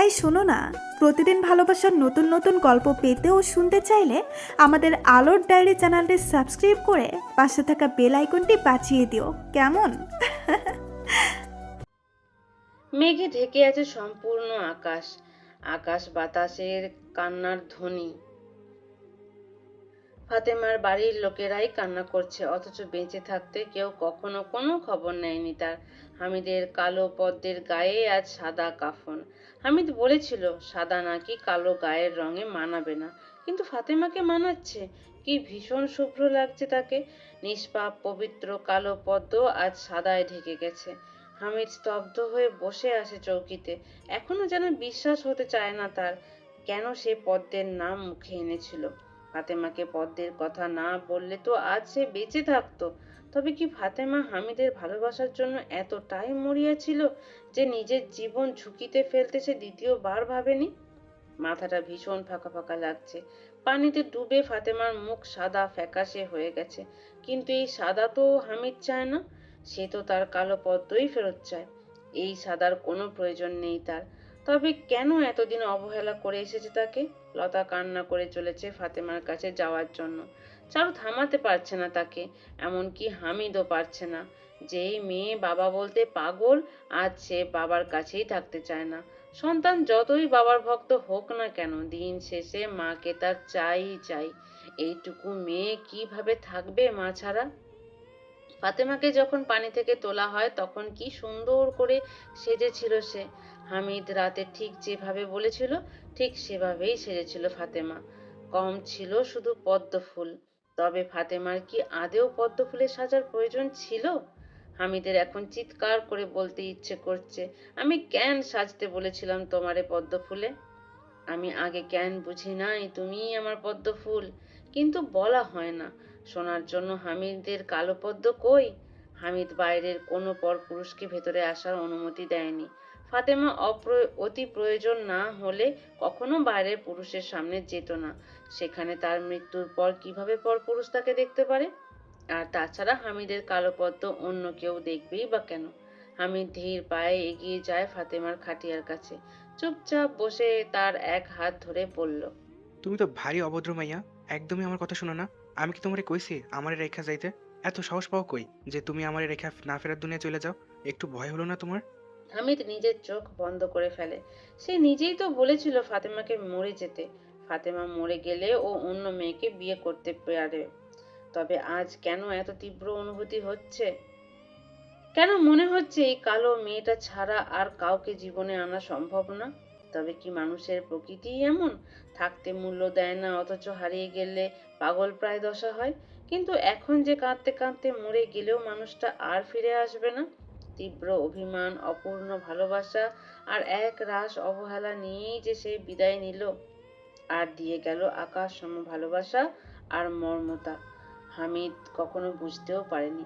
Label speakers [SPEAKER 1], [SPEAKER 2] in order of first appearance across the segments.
[SPEAKER 1] এই শোনো না, প্রতিদিন ভালোবাসার নতুন নতুন গল্প পেতে ও শুনতে চাইলে আমাদের আলোর ডায়েরি চ্যানেলটি সাবস্ক্রাইব করে পাশে থাকা বেল আইকনটি বাজিয়ে দিও, কেমন?
[SPEAKER 2] মেঘে ঢেকে আছে সম্পূর্ণ আকাশ। আকাশ বাতাসের কান্নার ধ্বনি। ফাতেমার বাড়ির লোকেরাই কান্না করছে, অথচ বেঁচে থাকতে কেউ কখনো কোনো খবর নেয়নি তার। হামিদের কালো পদ্মের গায়ে আজ সাদা কাফন। হামিদ বলেছিল সাদা নাকি কালো গায়ের রঙে মানাবে না, কিন্তু ফাতেমাকে মানাচ্ছে। কি ভীষণ শুভ্র লাগছে তাকে। নিষ্পাপ পবিত্র কালো পদ্ম আজ সাদায় ঢেকে গেছে। হামিদ স্তব্ধ হয়ে বসে আছে চৌকিতে। এখনো যেন বিশ্বাস হতে চায় না তার, কেন সে পদ্মের নাম মুখে এনেছিল। ফাতেমাকে পদ্মের কথা না বললে তো আজ সে বেঁচে থাকতো। তবে কি ফাতেমা হামিদের ভালোবাসার জন্য এতটাই মরিয়া ছিল যে নিজের জীবন ঝুঁকিতে ফেলতে সে দ্বিতীয়বার ভাবেনি? মাথাটা ভীষণ ফাঁকা ফাঁকা লাগছে। পানিতে ডুবে ফাতেমার মুখ সাদা ফ্যাকাশে হয়ে গেছে। কিন্তু এই সাদা তো হামিদ চায় না। সে তো তার কালো পদ্মই ফেরত চায়। এই সাদার কোনো প্রয়োজন নেই তার। তবে কেন এতদিন অবহেলা করে এসেছে তাকে? লতা কান্না করে চলেছে ফাতেমার কাছে যাওয়ার জন্য। চারু থামাতে পারছে না তাকে, এমনকি হামিদও পারছে না। যেই মেয়ে বাবা বলতে পাগল, আজ সে বাবার কাছেই থাকতে চায় না। সন্তান যতই বাবার ভক্ত হোক না কেন, দিন শেষে মাকে তার চাই চাই। এইটুকু মেয়ে কিভাবে থাকবে মা ছাড়া? ফাতেমাকে যখন পানি থেকে তোলা হয় তখন কি সুন্দর করে সেজেছিল সে। হামিদ রাতে ঠিক যেভাবে বলেছিল ঠিক সেভাবেই সেজেছিল ফাতেমা। কম ছিল শুধু পদ্ম ফুল। তবে ফাতেমার কি আদেও পদ্ম ফুলের সাজার প্রয়োজন ছিল? হামিদের এখন চিৎকার করে বলতে ইচ্ছে করছে, আমি কেন সাজতে বলেছিলাম তোমারে পদ্ম ফুলে? আমি আগে জ্ঞান বুঝি নাই তুমিই আমার পদ্ম ফুল। কিন্তু বলা হয় না। শোনার জন্য হামিদের কালো পদ্ম কই? হামিদ বাইরের কোনো পরপুরুষকে ভেতরে আসার অনুমতি দেয়নি। ফাতেমা অতি প্রয়োজন না হলে কখনো বাইরের পুরুষের সামনে যেত না। সেখানে তার মৃত্যুর পর কিভাবে পরপুরুষ তাকে দেখতে পারে? আর তাছাড়া হামিদের কালো পদ্ম অন্য কেউ দেখবেই বা কেন? হামিদ ধীর পায়ে এগিয়ে যায় ফাতেমার খাটিয়ার কাছে। চুপচাপ বসে তার এক হাত ধরে বলল,
[SPEAKER 3] তুমি তো ভারী অভদ্র মাইয়া। একদমই আমার কথা শোনো না। আমি কি তোমারে কইছি আমারে রেখা যাইতে? এত সাহস পাও কই যে তুমি আমারে রেখা না ফেরার দুনিয়া চলে যাও? একটু ভয় হলো না তোমার?
[SPEAKER 2] হামিদ নিজের চোখ বন্ধ করে ফেলে। সে নিজেই তো বলেছিল ফাতেমাকে মরে যেতে। ফাতেমা মরে গেলে ও অন্য মেয়েকে বিয়ে করতে পারে। তবে আজ কেন এত তীব্র অনুভূতি হচ্ছে? কেন মনে হচ্ছে এই কালো মেয়েটা ছাড়া আর কাউকে জীবনে আনা সম্ভব না? তবে কি মানুষের প্রকৃতিই এমন? থাকতে মূল্য দেয় না, অথচ হারিয়ে গেলে পাগল প্রায় দশা হয়। কিন্তু এখন যে কাঁদতে কাঁদতে মরে গেলেও মানুষটা আর ফিরে আসবে না। তীব্র অভিমান, অপূর্ণ ভালোবাসা আর এক রাশ অবহেলা নিয়েই যে সে বিদায় নিল। আর দিয়ে গেল আকাশ সম ভালোবাসা আর মর্মতা। হামিদ কখনো বুঝতেও পারেনি।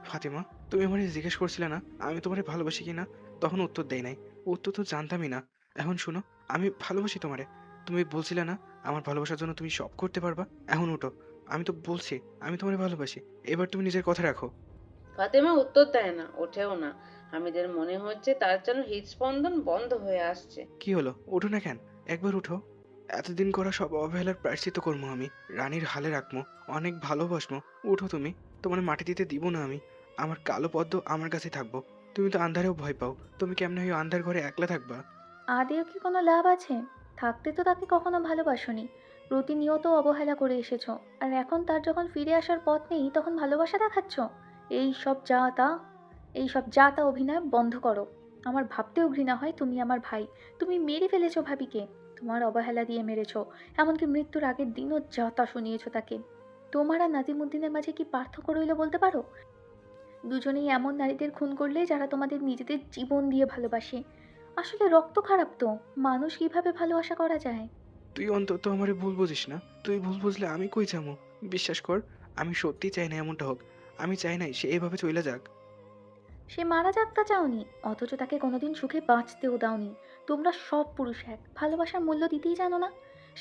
[SPEAKER 3] ফাতিমা, তুমি আমারে জিজ্ঞেস করছিলে না আমি তোমারে ভালোবাসি কিনা? তখন উত্তর দেই নাই। উত্তর তো জানতামই না। এখন শোনো, আমি ভালোবাসি তোমারে। তুমি বলছিলে না আমার ভালোবাসার জন্য তুমি সব করতে পারবা? এখন উঠো। আমি তো বলছি আমি তোমারে ভালোবাসি। এবার তুমি নিজের কথা রাখো।
[SPEAKER 2] ফাতেমা উত্তর দেয় না, ওঠেও না। হামিদের মনে হচ্ছে তার যেন হৃদস্পন্দন বন্ধ হয়ে আসছে।
[SPEAKER 3] কি হলো, উঠো না কেন? একবার উঠো। এতদিন করা সব অবহেলার প্রায়শ্চিত্ত করবো আমি। রানীর হালে রাখবো। অনেক ভালোবাসবো। উঠো তুমি। তোমার মাটি দিতে দিব না আমি। আমার কালো পদ্ম আমার কাছে থাকবো। তুমি তো আন্ধারেও ভয় পাও। তুমি কেমনে ওই আন্ধার ঘরে একলা থাকবা?
[SPEAKER 4] আদেও কি কোনো লাভ আছে? থাকতে তো তাকে কখনো ভালোবাসোনি, প্রতিনিয়ত অবহেলা করে এসেছো। আর এখন তার যখন ফিরে আসার পথ নেই তখন ভালোবাসা দেখাচ্ছ? এই সব যা তা এই সব যা তা অভিনয় বন্ধ করো। আমার ভাবতেও ঘৃণা হয় তুমি আমার ভাই। তুমি মেরে ফেলেছো ভাবিকে। তোমার অবহেলা দিয়ে মেরেছো। এমনকি মৃত্যুর আগের দিনও যা তা শুনিয়েছো তাকে। তোমার আর নাজিমুদ্দিনের মাঝে কি পার্থক্য রইল বলতে পারো? দুজনেই এমন নারীদের খুন করলে যারা তোমাদের নিজেদের জীবন দিয়ে ভালোবাসে। আসলে রক্ত খারাপ তো। মানুষ কিভাবে ভালো আশা করা যায়?
[SPEAKER 3] তুই অন্তত আমারে ভুল বুঝিস না। তুই ভুল বুঝলে আমি কই যাবো? বিশ্বাস কর, আমি সত্যি চাই না এমনটা হোক। আমি চাই নাই সে এভাবে চলে যাক।
[SPEAKER 4] সে মারা যাক তা চাওনি, অথচ তাকে কোনোদিন সুখে বাঁচতেও দাওনি। তোমরা সব পুরুষ এক, ভালোবাসার মূল্য দিতেই জানো না।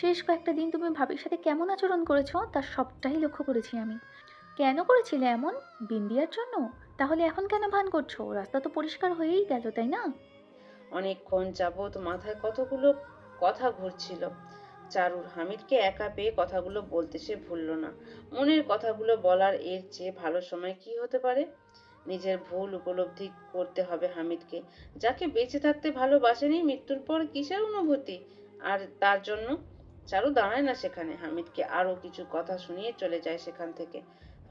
[SPEAKER 4] শেষ কয়েকটা দিন তুমি ভাবির সাথে কেমন আচরণ করেছো তার সবটাই লক্ষ্য করেছি আমি। কেন করেছিলে এমন? বিন্দিয়ার জন্য? তাহলে এখন কেন ভান করছো? রাস্তা তো পরিষ্কার হয়েই গেল, তাই না?
[SPEAKER 2] অনেকক্ষণ যাবৎ মাথায় কতগুলো কথা ঘুরছিল চারুর। হামিদকে একা পেয়ে কথাগুলো বলতে সে ভুলল না। মনের কথাগুলো বলার এর চেয়ে ভালো সময় কি হতে পারে? নিজের ভুল উপলব্ধি করতে হবে হামিদকে, যাকে বেঁচে থাকতে ভালোবাসেনি, মৃত্যুর পর কিসের অনুভূতি? আর তার জন্য চারু দাঁড়ায় না সেখানে, হামিদকে আরো কিছু কথা শুনিয়ে চলে যায় সেখান থেকে।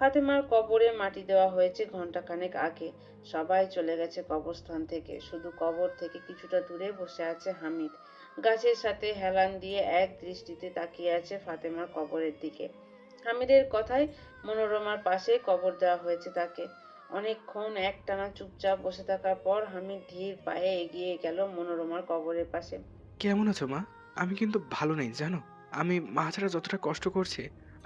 [SPEAKER 2] ফাতেমার কবরে মাটি দেওয়া হয়েছে ঘন্টাখানেক আগে। সবাই চলে গেছে কবরস্থান থেকে, শুধু কবর থেকে কিছুটা দূরে বসে আছে হামিদ। গাছের সাথে হেলান দিয়ে এক দৃষ্টিতে তাকিয়ে আছে ফাতেমার কবরের দিকে। হামিদের কথায় মনোরমার পাশে কবর দেওয়া হয়েছে তাকে। অনেকক্ষণ একটানা চুপচাপ বসে থাকার পর হামিদ ধীর পায়ে এগিয়ে গেল মনোরমার কবরের পাশে।
[SPEAKER 3] কেমন আছো মা? আমি কিন্তু ভালো নেই জানো। আমি মা ছাড়া যতটা কষ্ট করছি,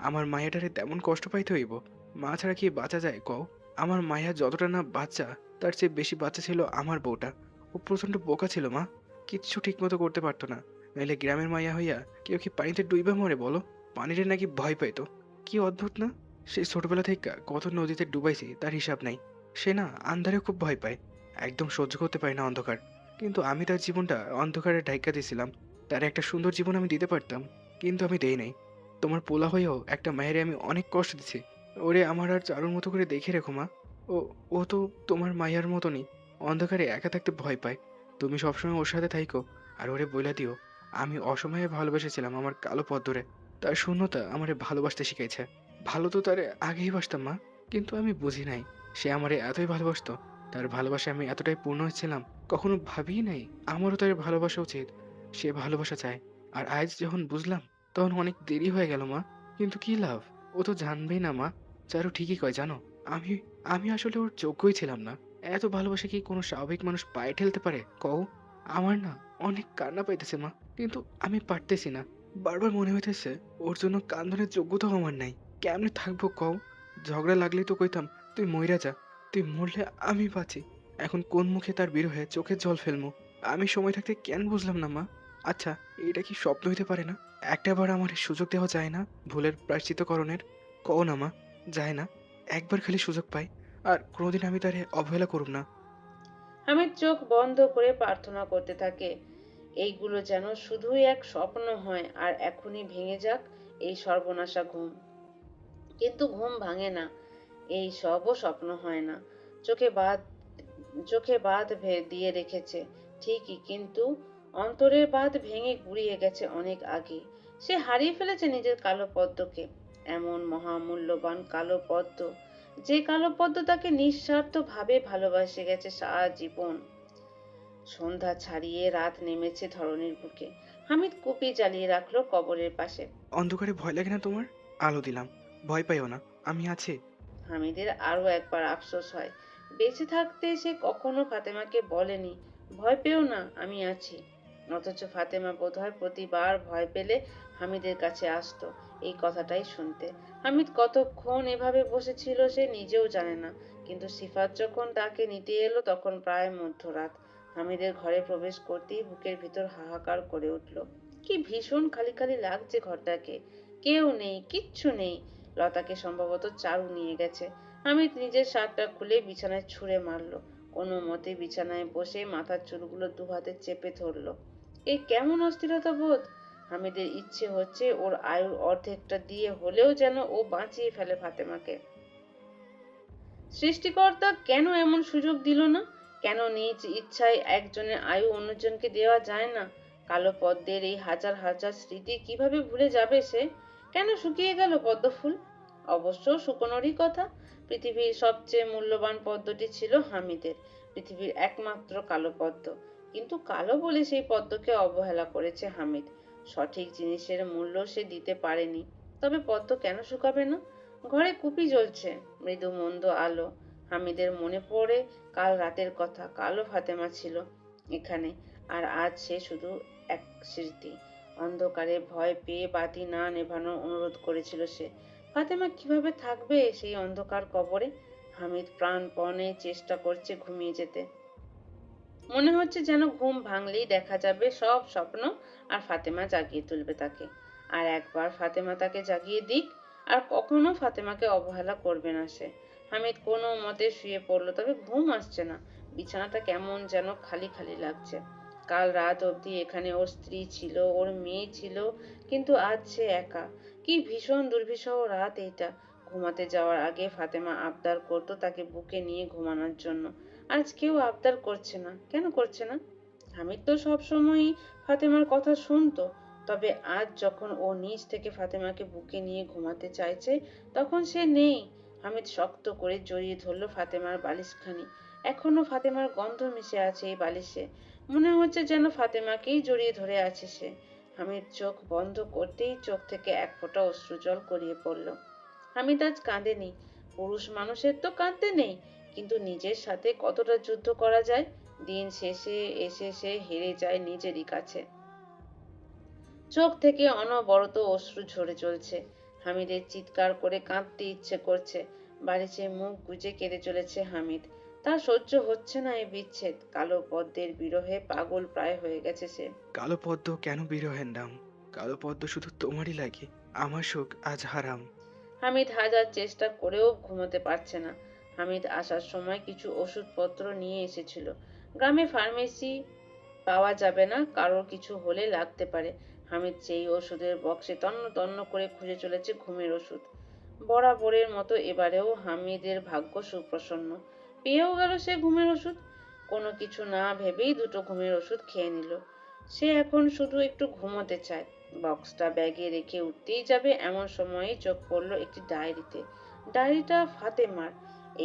[SPEAKER 3] আমার মায়াটারে তেমন কষ্ট পাইতে হইব। মা ছাড়া কি বাঁচা যায় কও? আমার মায়া যতটা না বাচ্চা, তার চেয়ে বেশি বাচ্চা ছিল আমার বউটা। ও প্রচণ্ড বোকা ছিল মা, কিচ্ছু ঠিক মতো করতে পারতো না। নইলে গ্রামের মাইয়া হইয়া কেউ কি পানিতে ডুইবা মরে বলো? পানিরে নাকি ভয় পাইতো। কি অদ্ভুত না! সেই ছোটবেলা থেকে কত নদীতে ডুবাইছি তার হিসাব নাই। সে না আন্ধারে খুব ভয় পায়, একদম সহ্য করতে পারে না অন্ধকার। কিন্তু আমি তার জীবনটা অন্ধকারে ঢাইকা দিয়েছিলাম। তার একটা সুন্দর জীবন আমি দিতে পারতাম, কিন্তু আমি দেই নাই। তোমার পোলা হয়েও একটা মায়েরে আমি অনেক কষ্ট দিছি। ওরে আমার আর চারুর মতো করে দেখে রেখো মা। ও ও তো তোমার মাইয়ার মতনই, অন্ধকারে একা থাকতে ভয় পায়। তুমি সবসময় ওর সাথে থাইকো, আর ওরে বইলা দিও আমি অসময়ে ভালোবেসেছিলাম আমার কালো পদ্মরে। তার শূন্যতা আমারে ভালোবাসতে শিখাইছে। ভালো তো তারে আগেই বাসতাম মা, কিন্তু আমি বুঝি নাই সে আমারে এতই ভালোবাসতো। তার ভালোবাসায় আমি এতটাই পূর্ণ হয়েছিলাম, কখনো ভাবিই নাই আমারও তার ভালোবাসা উচিত। সে ভালোবাসা চায়, আর আজ যখন বুঝলাম তখন অনেক দেরি হয়ে গেল মা। কিন্তু কি লাভ, ও তো জানবেই না মা। চারু ঠিকই কয় জানো, আমি আমি আসলে ওর যোগ্যই ছিলাম না। এত ভালোবাসা কি কোনো স্বাভাবিক মানুষ পায়ে ঠেলতে পারে কও? আমার না অনেক কান্না পাইতেছে মা, কিন্তু আমি পারতেছি না। বারবার মনে হইতেছে ওর জন্য কান্দনের যোগ্যতাও আমার নাই। কেমনে থাকবো কও? ঝগড়া লাগলেই তো কইতাম তুই মইরা যা, তুই মরলে আমি বাঁচি। এখন কোন মুখে তার বিরহে চোখের জল ফেলমু? আমি সময় থাকতে কেন বুঝলাম না মা? আচ্ছা, এটা কি স্বপ্ন হইতে পারে না? একটাবার আমার এই সুযোগ দেওয়া যায় না ভুলের প্রায়শ্চিত্তকরণের? কও না মা, যায় না? একবার খালি সুযোগ পাই, আর কোনোদিন আমি তারে অবহেলা করুম না।
[SPEAKER 2] হামিদ চোখ বন্ধ করে প্রার্থনা করতে থাকে, এইগুলো যেন শুধুই এক স্বপ্ন হয়, আর এখনই ভেঙে যাক এই সর্বনাশা ঘুম। কিন্তু ঘুম ভাঙে না, এই সবও স্বপ্ন হয় না। চোখে বাঁধ চোখে বাঁধ দিয়ে রেখেছে ঠিকই, কিন্তু অন্তরের বাঁধ ভেঙে গুড়িয়ে গেছে অনেক আগে। সে হারিয়ে ফেলেছে নিজের কালো পদ্মকে, এমন মহামূল্যবান কালো পদ্ম, যে কালো পদ্ম তাকে নিঃস্বার্থ ভাবে ভালোবাসে গেছে সারা জীবন। সন্ধ্যা ছাড়িয়ে রাত নেমেছে ধরণীর বুকে। হামিদ কুপি জ্বালিয়ে রাখলো কবরের পাশে।
[SPEAKER 3] অন্ধকারে ভয় লাগে না তোমার? আলো দিলাম, ভয় পাইও না, আমি আছি।
[SPEAKER 2] হামিদের আরো একবার আফসোস হয়, বেঁচে থাকতে সে কখনো ফাতেমাকে বলেনি ভয় পেও না, আমি আছি। অথচ ফাতেমা বোধহয় প্রতিবার ভয় পেলে হামিদের কাছে আসতো এই কথাটাই শুনতে। হামিদ কতক্ষণ এভাবে বসেছিল সে নিজেও জানে না, কিন্তু সিফাত যখন তাকে নিতে এলো তখন প্রায় মধ্যরাত। হামিদের ঘরে প্রবেশ করতেই বুকের ভিতর হাহাকার করে উঠল। কি ভীষণ খালি খালি লাগছে ঘরটাকে, কেউ নেই, কিচ্ছু নেই। লতাকে সম্ভবত চারু নিয়ে গেছে। হামিদ নিজের শার্টটা খুলে বিছানায় ছুঁড়ে মারলো। কোনো মতে বিছানায় বসে মাথার চুলগুলো দুহাতে চেপে ধরলো। এ কেমন অস্থিরতা বোধ! হামিদের ইচ্ছে হচ্ছে ওর আয়ুর অর্ধেকটা দিয়ে হলেও যেন ও বাঁচিয়ে ফেলে ফাতেমাকে। সৃষ্টিকর্তা কেন এমন সুযোগ দিল না? কেন নিজ ইচ্ছায় একজনের আয়ু অন্যজনকে দেওয়া যায় না? কালো পদ্মের এই হাজার হাজার স্মৃতি কিভাবে ভুলে যাবে সে? কেন শুকিয়ে গেল পদ্ম ফুল? অবশ্য শুকনোরই কথা। পৃথিবীর সবচেয়ে মূল্যবান পদ্মটি ছিল হামিদের, পৃথিবীর একমাত্র কালো পদ্ম। কিন্তু কালো বলে সেই পদ্মকে অবহেলা করেছে হামিদ। সঠিক জিনিসের মূল্য সে দিতে পারেনি। তবে পদ্ম কেন শুকাবে না? ঘরে কুপি জ্বলছে, মৃদু মন্দ আলো। হামিদের মনে পড়ে কাল রাতের কথা। কালো ফাতেমা ছিল এখানে, আর আজ সে শুধু এক স্মৃতি। অন্ধকারে ভয় পেয়ে বাতি না নেভানোর অনুরোধ করেছিল সে। ফাতেমা কিভাবে থাকবে সেই অন্ধকার কবরে? হামিদ প্রাণপণে চেষ্টা করছে ঘুমিয়ে যেতে। মনে হচ্ছে যেন ঘুম ভাঙলেই দেখা যাবে সব স্বপ্ন, আর ফাতেমা জাগিয়ে তুলবে তাকে। আর একবার ফাতেমা তাকে জাগিয়ে দিক, আর কখনো ফাতেমাকে অবহেলা করবে না সে। হামিদ কোনো মতে শুয়ে পড়লো, তবে ঘুম আসছে না। বিছানাটা কেমন যেন খালি খালি লাগছে। কাল রাত অবধি এখানে ওর স্ত্রী ছিল, ওর মেয়ে ছিল, কিন্তু আজ সে একা। কি ভীষণ দুর্বিষহ রাত এইটা। ঘুমাতে যাওয়ার আগে ফাতেমা আবদার করতো তাকে বুকে নিয়ে ঘুমানোর জন্য। আজ কেউ আবদার করছে না। কেন করছে না? হামিদ তো সবসময়ই ফাতেমার কথা শুনতো, তবে আজ যখন ও নিজ থেকে ফাতেমাকে বুকে নিয়ে ঘুমাতে চাইছে, তখন সে নেই। হামিদ শক্ত করে জড়িয়ে ধরল ফাতেমার বালিশখানি। এখনো ফাতেমার গন্ধ মিশে আছে এই বালিশে। মনে হচ্ছে যেন ফাতেমাকেই জড়িয়ে ধরে আছে সে। হামিদ চোখ বন্ধ করতেই চোখ থেকে এক ফোঁটা অশ্রুজল গড়িয়ে পড়ল। হামিদ আজ কাঁদেনি। পুরুষ মানুষের তো কাঁদতে নেই, কিন্তু নিজের সাথে কতটা যুদ্ধ করা যায়। দিন শেষে এসে সে হেরে যায় নিজেরই কাছে। চোখ থেকে অনবরত অশ্রু ঝরে চলছে। হামিদের চিৎকার করে কাঁদতে ইচ্ছে করছে। বালিশে মুখ গুজে কেঁদে চলেছে হামিদ। তার সহ্য হচ্ছে না এই বিচ্ছেদ। কালো পদ্মের বিরহে পাগল প্রায় হয়ে গেছে সে।
[SPEAKER 3] কালো পদ্ম কেন বিরহের নাম? কালো পদ্ম শুধু তোমারই লাগে, আমার সুখ আজ হারাম।
[SPEAKER 2] হামিদ হাজার চেষ্টা করেও ঘুমোতে পারছে না। হামিদ আসার সময় কিছু ওষুধপত্র নিয়ে এসেছিল। গ্রামে ফার্মেসি পাওয়া যাবে না, কারোর কিছু হলে লাগতে পারে। হামিদ সেই ওষুধের বক্সে তন্ন তন্ন করে খুঁজে চলেছে ঘুমের ওষুধ। বরাবরের মতো এবারেও হামিদের ভাগ্য সুপ্রসন্ন। পেয়েও গেল সে ঘুমের ওষুধ। কোনো কিছু না ভেবেই দুটো ঘুমের ওষুধ খেয়ে নিল। সে এখন শুধু একটু ঘুমোতে চায়। বক্সটা ব্যাগে রেখে উঠতেই যাবে, এমন সময়ে চোখ পড়ল একটি ডায়েরিতে। ডায়েরিটা ফাতেমার।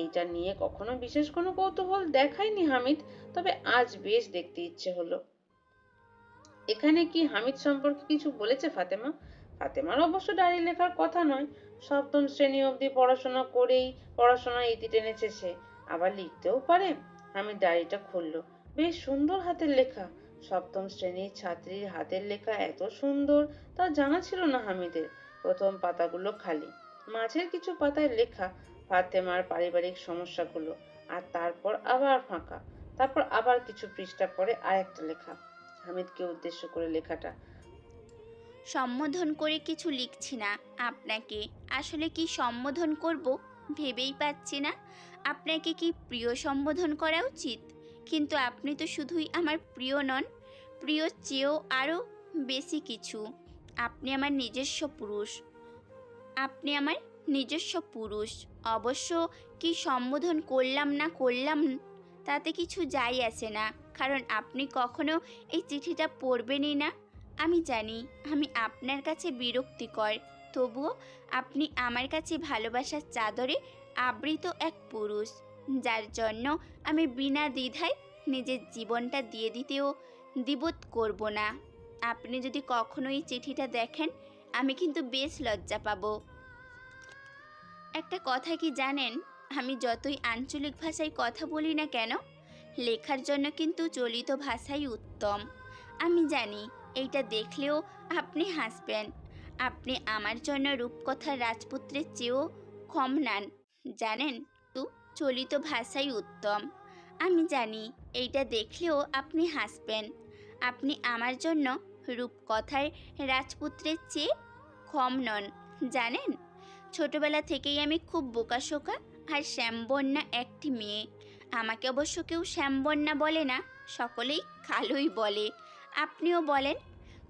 [SPEAKER 2] এইটা নিয়ে কখনো বিশেষ কোনো কৌতূহল দেখায়নি হামিদ, তবে আজ বেশ দেখতে ইচ্ছে হলো। এখানে কি হামিদ সম্পর্কে কিছু বলেছে ফাতেমা? ফাতেমার অবশ্য ডায়েরি লেখার কথা নয়। সপ্তম শ্রেণী অবধি পড়াশোনা করেই পড়াশোনায় ইতি টেনেছে সে। আবার লিখতেও পারে। হামিদ ডায়েরিটা খুলল। বেশ সুন্দর হাতের লেখা। সপ্তম শ্রেণীর ছাত্রীর হাতের লেখা এত সুন্দর তা জানা ছিল না হামিদের। প্রথম পাতাগুলো খালি, মাঝের কিছু পাতায় লেখা ফাতেমার পারিবারিক সমস্যাগুলো, আর তারপর আবার ফাঁকা। তারপর আবার কিছু পৃষ্ঠা পরে আরেকটা লেখা। হামিদকে উদ্দেশ্য করে লেখাটা।
[SPEAKER 5] সম্বোধন করে কিছু লিখছি না আপনাকে। আসলে কি সম্বোধন করব ভেবেই পাচ্ছি না। আপনাকে কি প্রিয় সম্বোধন করা উচিত? কিন্তু আপনি তো শুধুই আমার প্রিয় নন, প্রিয় চেয়েও আরও বেশি কিছু। আপনি আমার নিজস্ব পুরুষ। আপনি আমার নিজস্ব পুরুষ। অবশ্য কি সম্বোধন করলাম না করলাম তাতে কিছু যায় আসে না, কারণ আপনি কখনো এই চিঠিটা পড়বেনই না। আমি জানি আমি আপনার কাছে বিরক্তিকর, তবুও আপনি আমার কাছে ভালোবাসার চাদরে আবৃত এক পুরুষ, যার জন্য আমি বিনা দ্বিধায় নিজের জীবনটা দিয়ে দিতেও দ্বিবোধ করব না। আপনি যদি কখনো এই চিঠিটা দেখেন, আমি কিন্তু বেশ লজ্জা পাবো। একটা কথা কি জানেন, আমি যতই আঞ্চলিক ভাষায় কথা বলি না কেন, লেখার জন্য কিন্তু চলিত ভাষাই উত্তম। আমি জানি এইটা দেখলেও আপনি হাসবেন। আপনি আমার জন্য রূপকথার রাজপুত্রের চেয়েও কম নেন, জানেন তো। চলিত ভাষাই উত্তম। আমি জানি এইটা দেখলেও আপনি হাসবেন। আপনি আমার জন্য রূপকথার রাজপুত্রের চেয়ে কম নন, জানেন। ছোটবেলা থেকেই আমি খুব বোকাশোকা আর শ্যামবন্যা একটি মেয়ে। আমাকে অবশ্য কেউ শ্যামবন্যা বলে না, সকলেই কালোই বলে। আপনিও বলেন।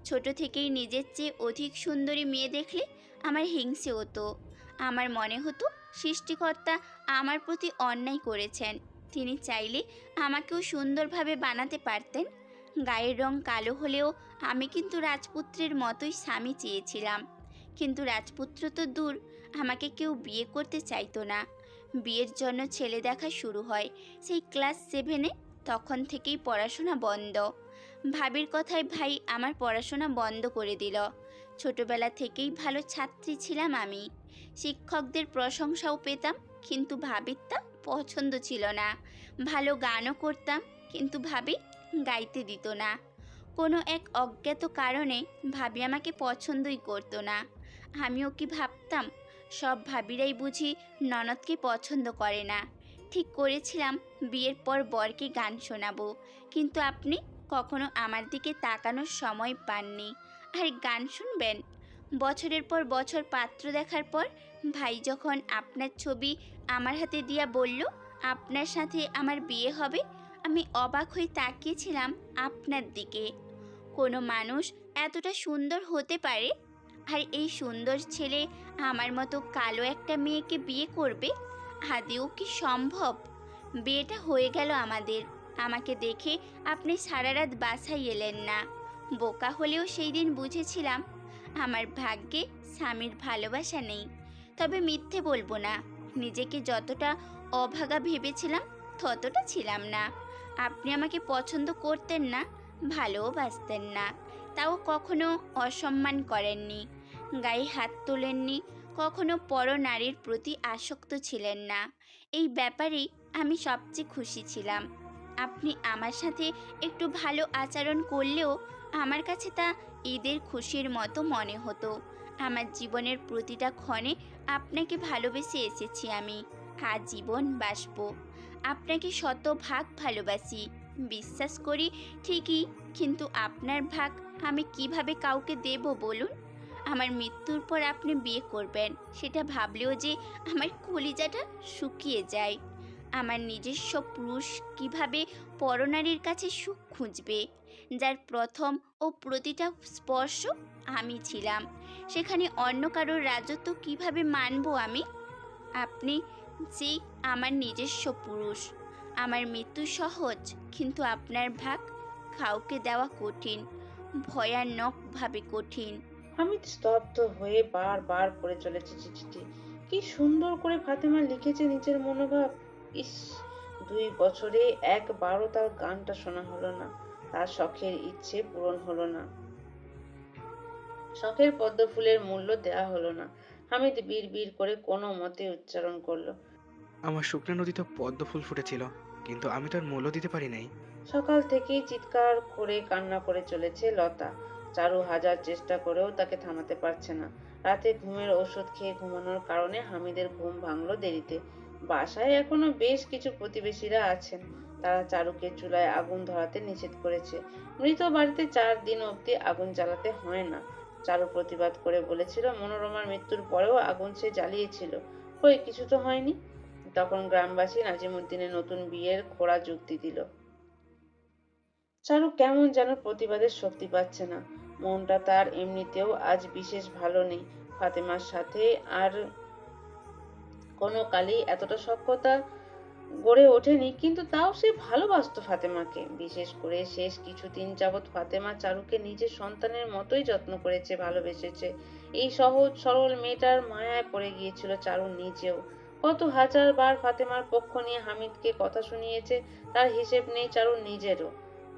[SPEAKER 5] ছোট থেকেই নিজের চেয়ে অধিক সুন্দরী মেয়ে দেখলে আমার হিংসে হতো। আমার মনে হতো সৃষ্টিকর্তা আমার প্রতি অন্যায় করেছেন। তিনি চাইলে আমাকেও সুন্দরভাবে বানাতে পারতেন। গায়ের রং কালো হলেও আমি কিন্তু রাজপুত্রের মতোই স্বামী চেয়েছিলাম। কিন্তু রাজপুত্র তো দূর, আমাকে কেউ বিয়ে করতে চাইতো না। বিয়ের জন্য ছেলে দেখা শুরু হয় সেই ক্লাস 7-এ। তখন থেকেই পড়াশোনা বন্ধ। ভাবির কথায় ভাই আমার পড়াশোনা বন্ধ করে দিল। ছোটবেলা থেকেই ভালো ছাত্রী ছিলাম আমি। শিক্ষকদের প্রশংসাও পেতাম, কিন্তু ভাবির তা পছন্দ ছিল না। ভালো গানও করতাম, কিন্তু ভাবি গাইতে দিত না। কোনো এক অজ্ঞাত কারণে ভাবি আমাকে পছন্দই করতো না। আমিও কি ভাবতাম সব ভাবিরাই বুঝি ননদকে পছন্দ করে না। ঠিক করেছিলাম বিয়ের পর বরকে গান শোনাবো, কিন্তু আপনি কখনো আমার দিকে তাকানোর সময় পাননি। আর গান শুনবেন? বছরের পর বছর পাত্র দেখার পর ভাই যখন আপনার ছবি আমার হাতে দিয়া বলল আপনার সাথে আমার বিয়ে হবে, আমি অবাক হয়ে তাকিয়েছিলাম আপনার দিকে। কোনো মানুষ এতটা সুন্দর হতে পারে? আর এই সুন্দর ছেলে আমার মতো কালো একটা মেয়েকে বিয়ে করবে? আদেও কি সম্ভব? বিয়েটা হয়ে গেল আমাদের। আমাকে দেখে আপনি সারা রাত বাসায় এলেন না। বোকা হলেও সেই দিন বুঝেছিলাম আমার ভাগ্যে স্বামীর ভালোবাসা নেই। তবে মিথ্যে বলবো না, নিজেকে যতটা অভাগা ভেবেছিলাম ততটা ছিলাম না। আপনি আমাকে পছন্দ করতেন না, ভালোবাসতেন না, তাও কখনো অসম্মান করেননি, গায়ে হাত তোলেননি, কখনো পর নারীর প্রতি আসক্ত ছিলেন না। এই ব্যাপারেই আমি সবচেয়ে খুশি ছিলাম। আপনি আমার সাথে একটু ভালো আচরণ করলেও আমার কাছে তা ঈদের খুশির মতো মনে হতো। আমার জীবনের প্রতিটা ক্ষণে আপনাকে ভালোবেসে এসেছি আমি, আজীবন বাসবো। আপনাকে শতভাগ ভালোবাসি, বিশ্বাস করি ঠিকই, কিন্তু আপনার ভাগ আমি কিভাবে কাউকে দেব বলুন? আমার মৃত্যুর পর আপনি বিয়ে করবেন, সেটা ভাবলেও যে আমার কলিজাটা শুকিয়ে যায়। আমার নিজস্ব পুরুষ কিভাবে পরনারীর কাছে সুখ খুঁজবে, যার প্রথম ও প্রতিটা স্পর্শ আমি ছিলাম, সেখানে অন্য কারোর রাজত্ব কিভাবে মানব আমি? আপনি যে আমার নিজস্ব পুরুষ। আমার মৃত্যু সহজ, কিন্তু আপনার ভাগ কাউকে দেওয়া কঠিন, ভয়ানকভাবে কঠিন।
[SPEAKER 2] হামিদ স্তব্ধ হয়ে বারবার পড়ে চলেছে চিঠিটি। কি সুন্দর করে ফাতেমা লিখেছে নিজের মনোভাব। ইস, 2 বছরে একবারও তার গানটা শোনা হলো না, তার শখের ইচ্ছে পূরণ হলো না, শখের পদ্ম ফুলের মূল্য দেয়া হলো না। হামিদ বিড় করে কোনো মতে উচ্চারণ করলো,
[SPEAKER 3] আমার শুকনা নদীতে পদ্ম ফুল ফুটেছিল, কিন্তু আমি তার মূল্য দিতে পারি নাই।
[SPEAKER 2] সকাল থেকেই চিৎকার করে কান্না করে চলেছে লতা। চারু হাজার চেষ্টা করেও তাকে থামাতে পারছে না। রাতে ঘুমের ওষুধ খেয়ে ঘুমানোর কারণে হামিদের ঘুম ভাঙলো দেরিতে। বাসায় এখনো বেশ কিছু প্রতিবেশীরা আছেন, তারা চারুকে চুলায় আগুন ধরাতে নিষেধ করেছে। মৃত বাড়িতে 4 দিন অবধি আগুন জ্বালাতে হয় না। চারু প্রতিবাদ করে বলেছিল মনোরমার মৃত্যুর পরেও আগুন সে জ্বালিয়েছিল, কই কিছু তো হয়নি। তখন গ্রামবাসী নাজিমুদ্দিনের নতুন বিয়ের খোড়া যুক্তি দিল। চারু কেমন যেন প্রতিবাদের শক্তি পাচ্ছে না। মনটা তার এমনিতেও আজ বিশেষ ভালো নেই। ফাতেমার সাথে আর কোনো কালেই এতটা সখ্যতা গড়ে ওঠেনি, কিন্তু তাও সে ভালোবাসতো ফাতেমাকে। বিশেষ করে শেষ কিছুদিন যাবৎ ফাতেমা চারুকে নিজের সন্তানের মতোই যত্ন করেছে, ভালোবেসেছে। এই সহজ সরল মেয়েটার মায়ায় পড়ে গিয়েছিল চারু নিজেও। কত হাজার বার ফাতেমার পক্ষ নিয়ে হামিদকে কথা শুনিয়েছে, তার হিসেব নেই চারুর নিজেরও।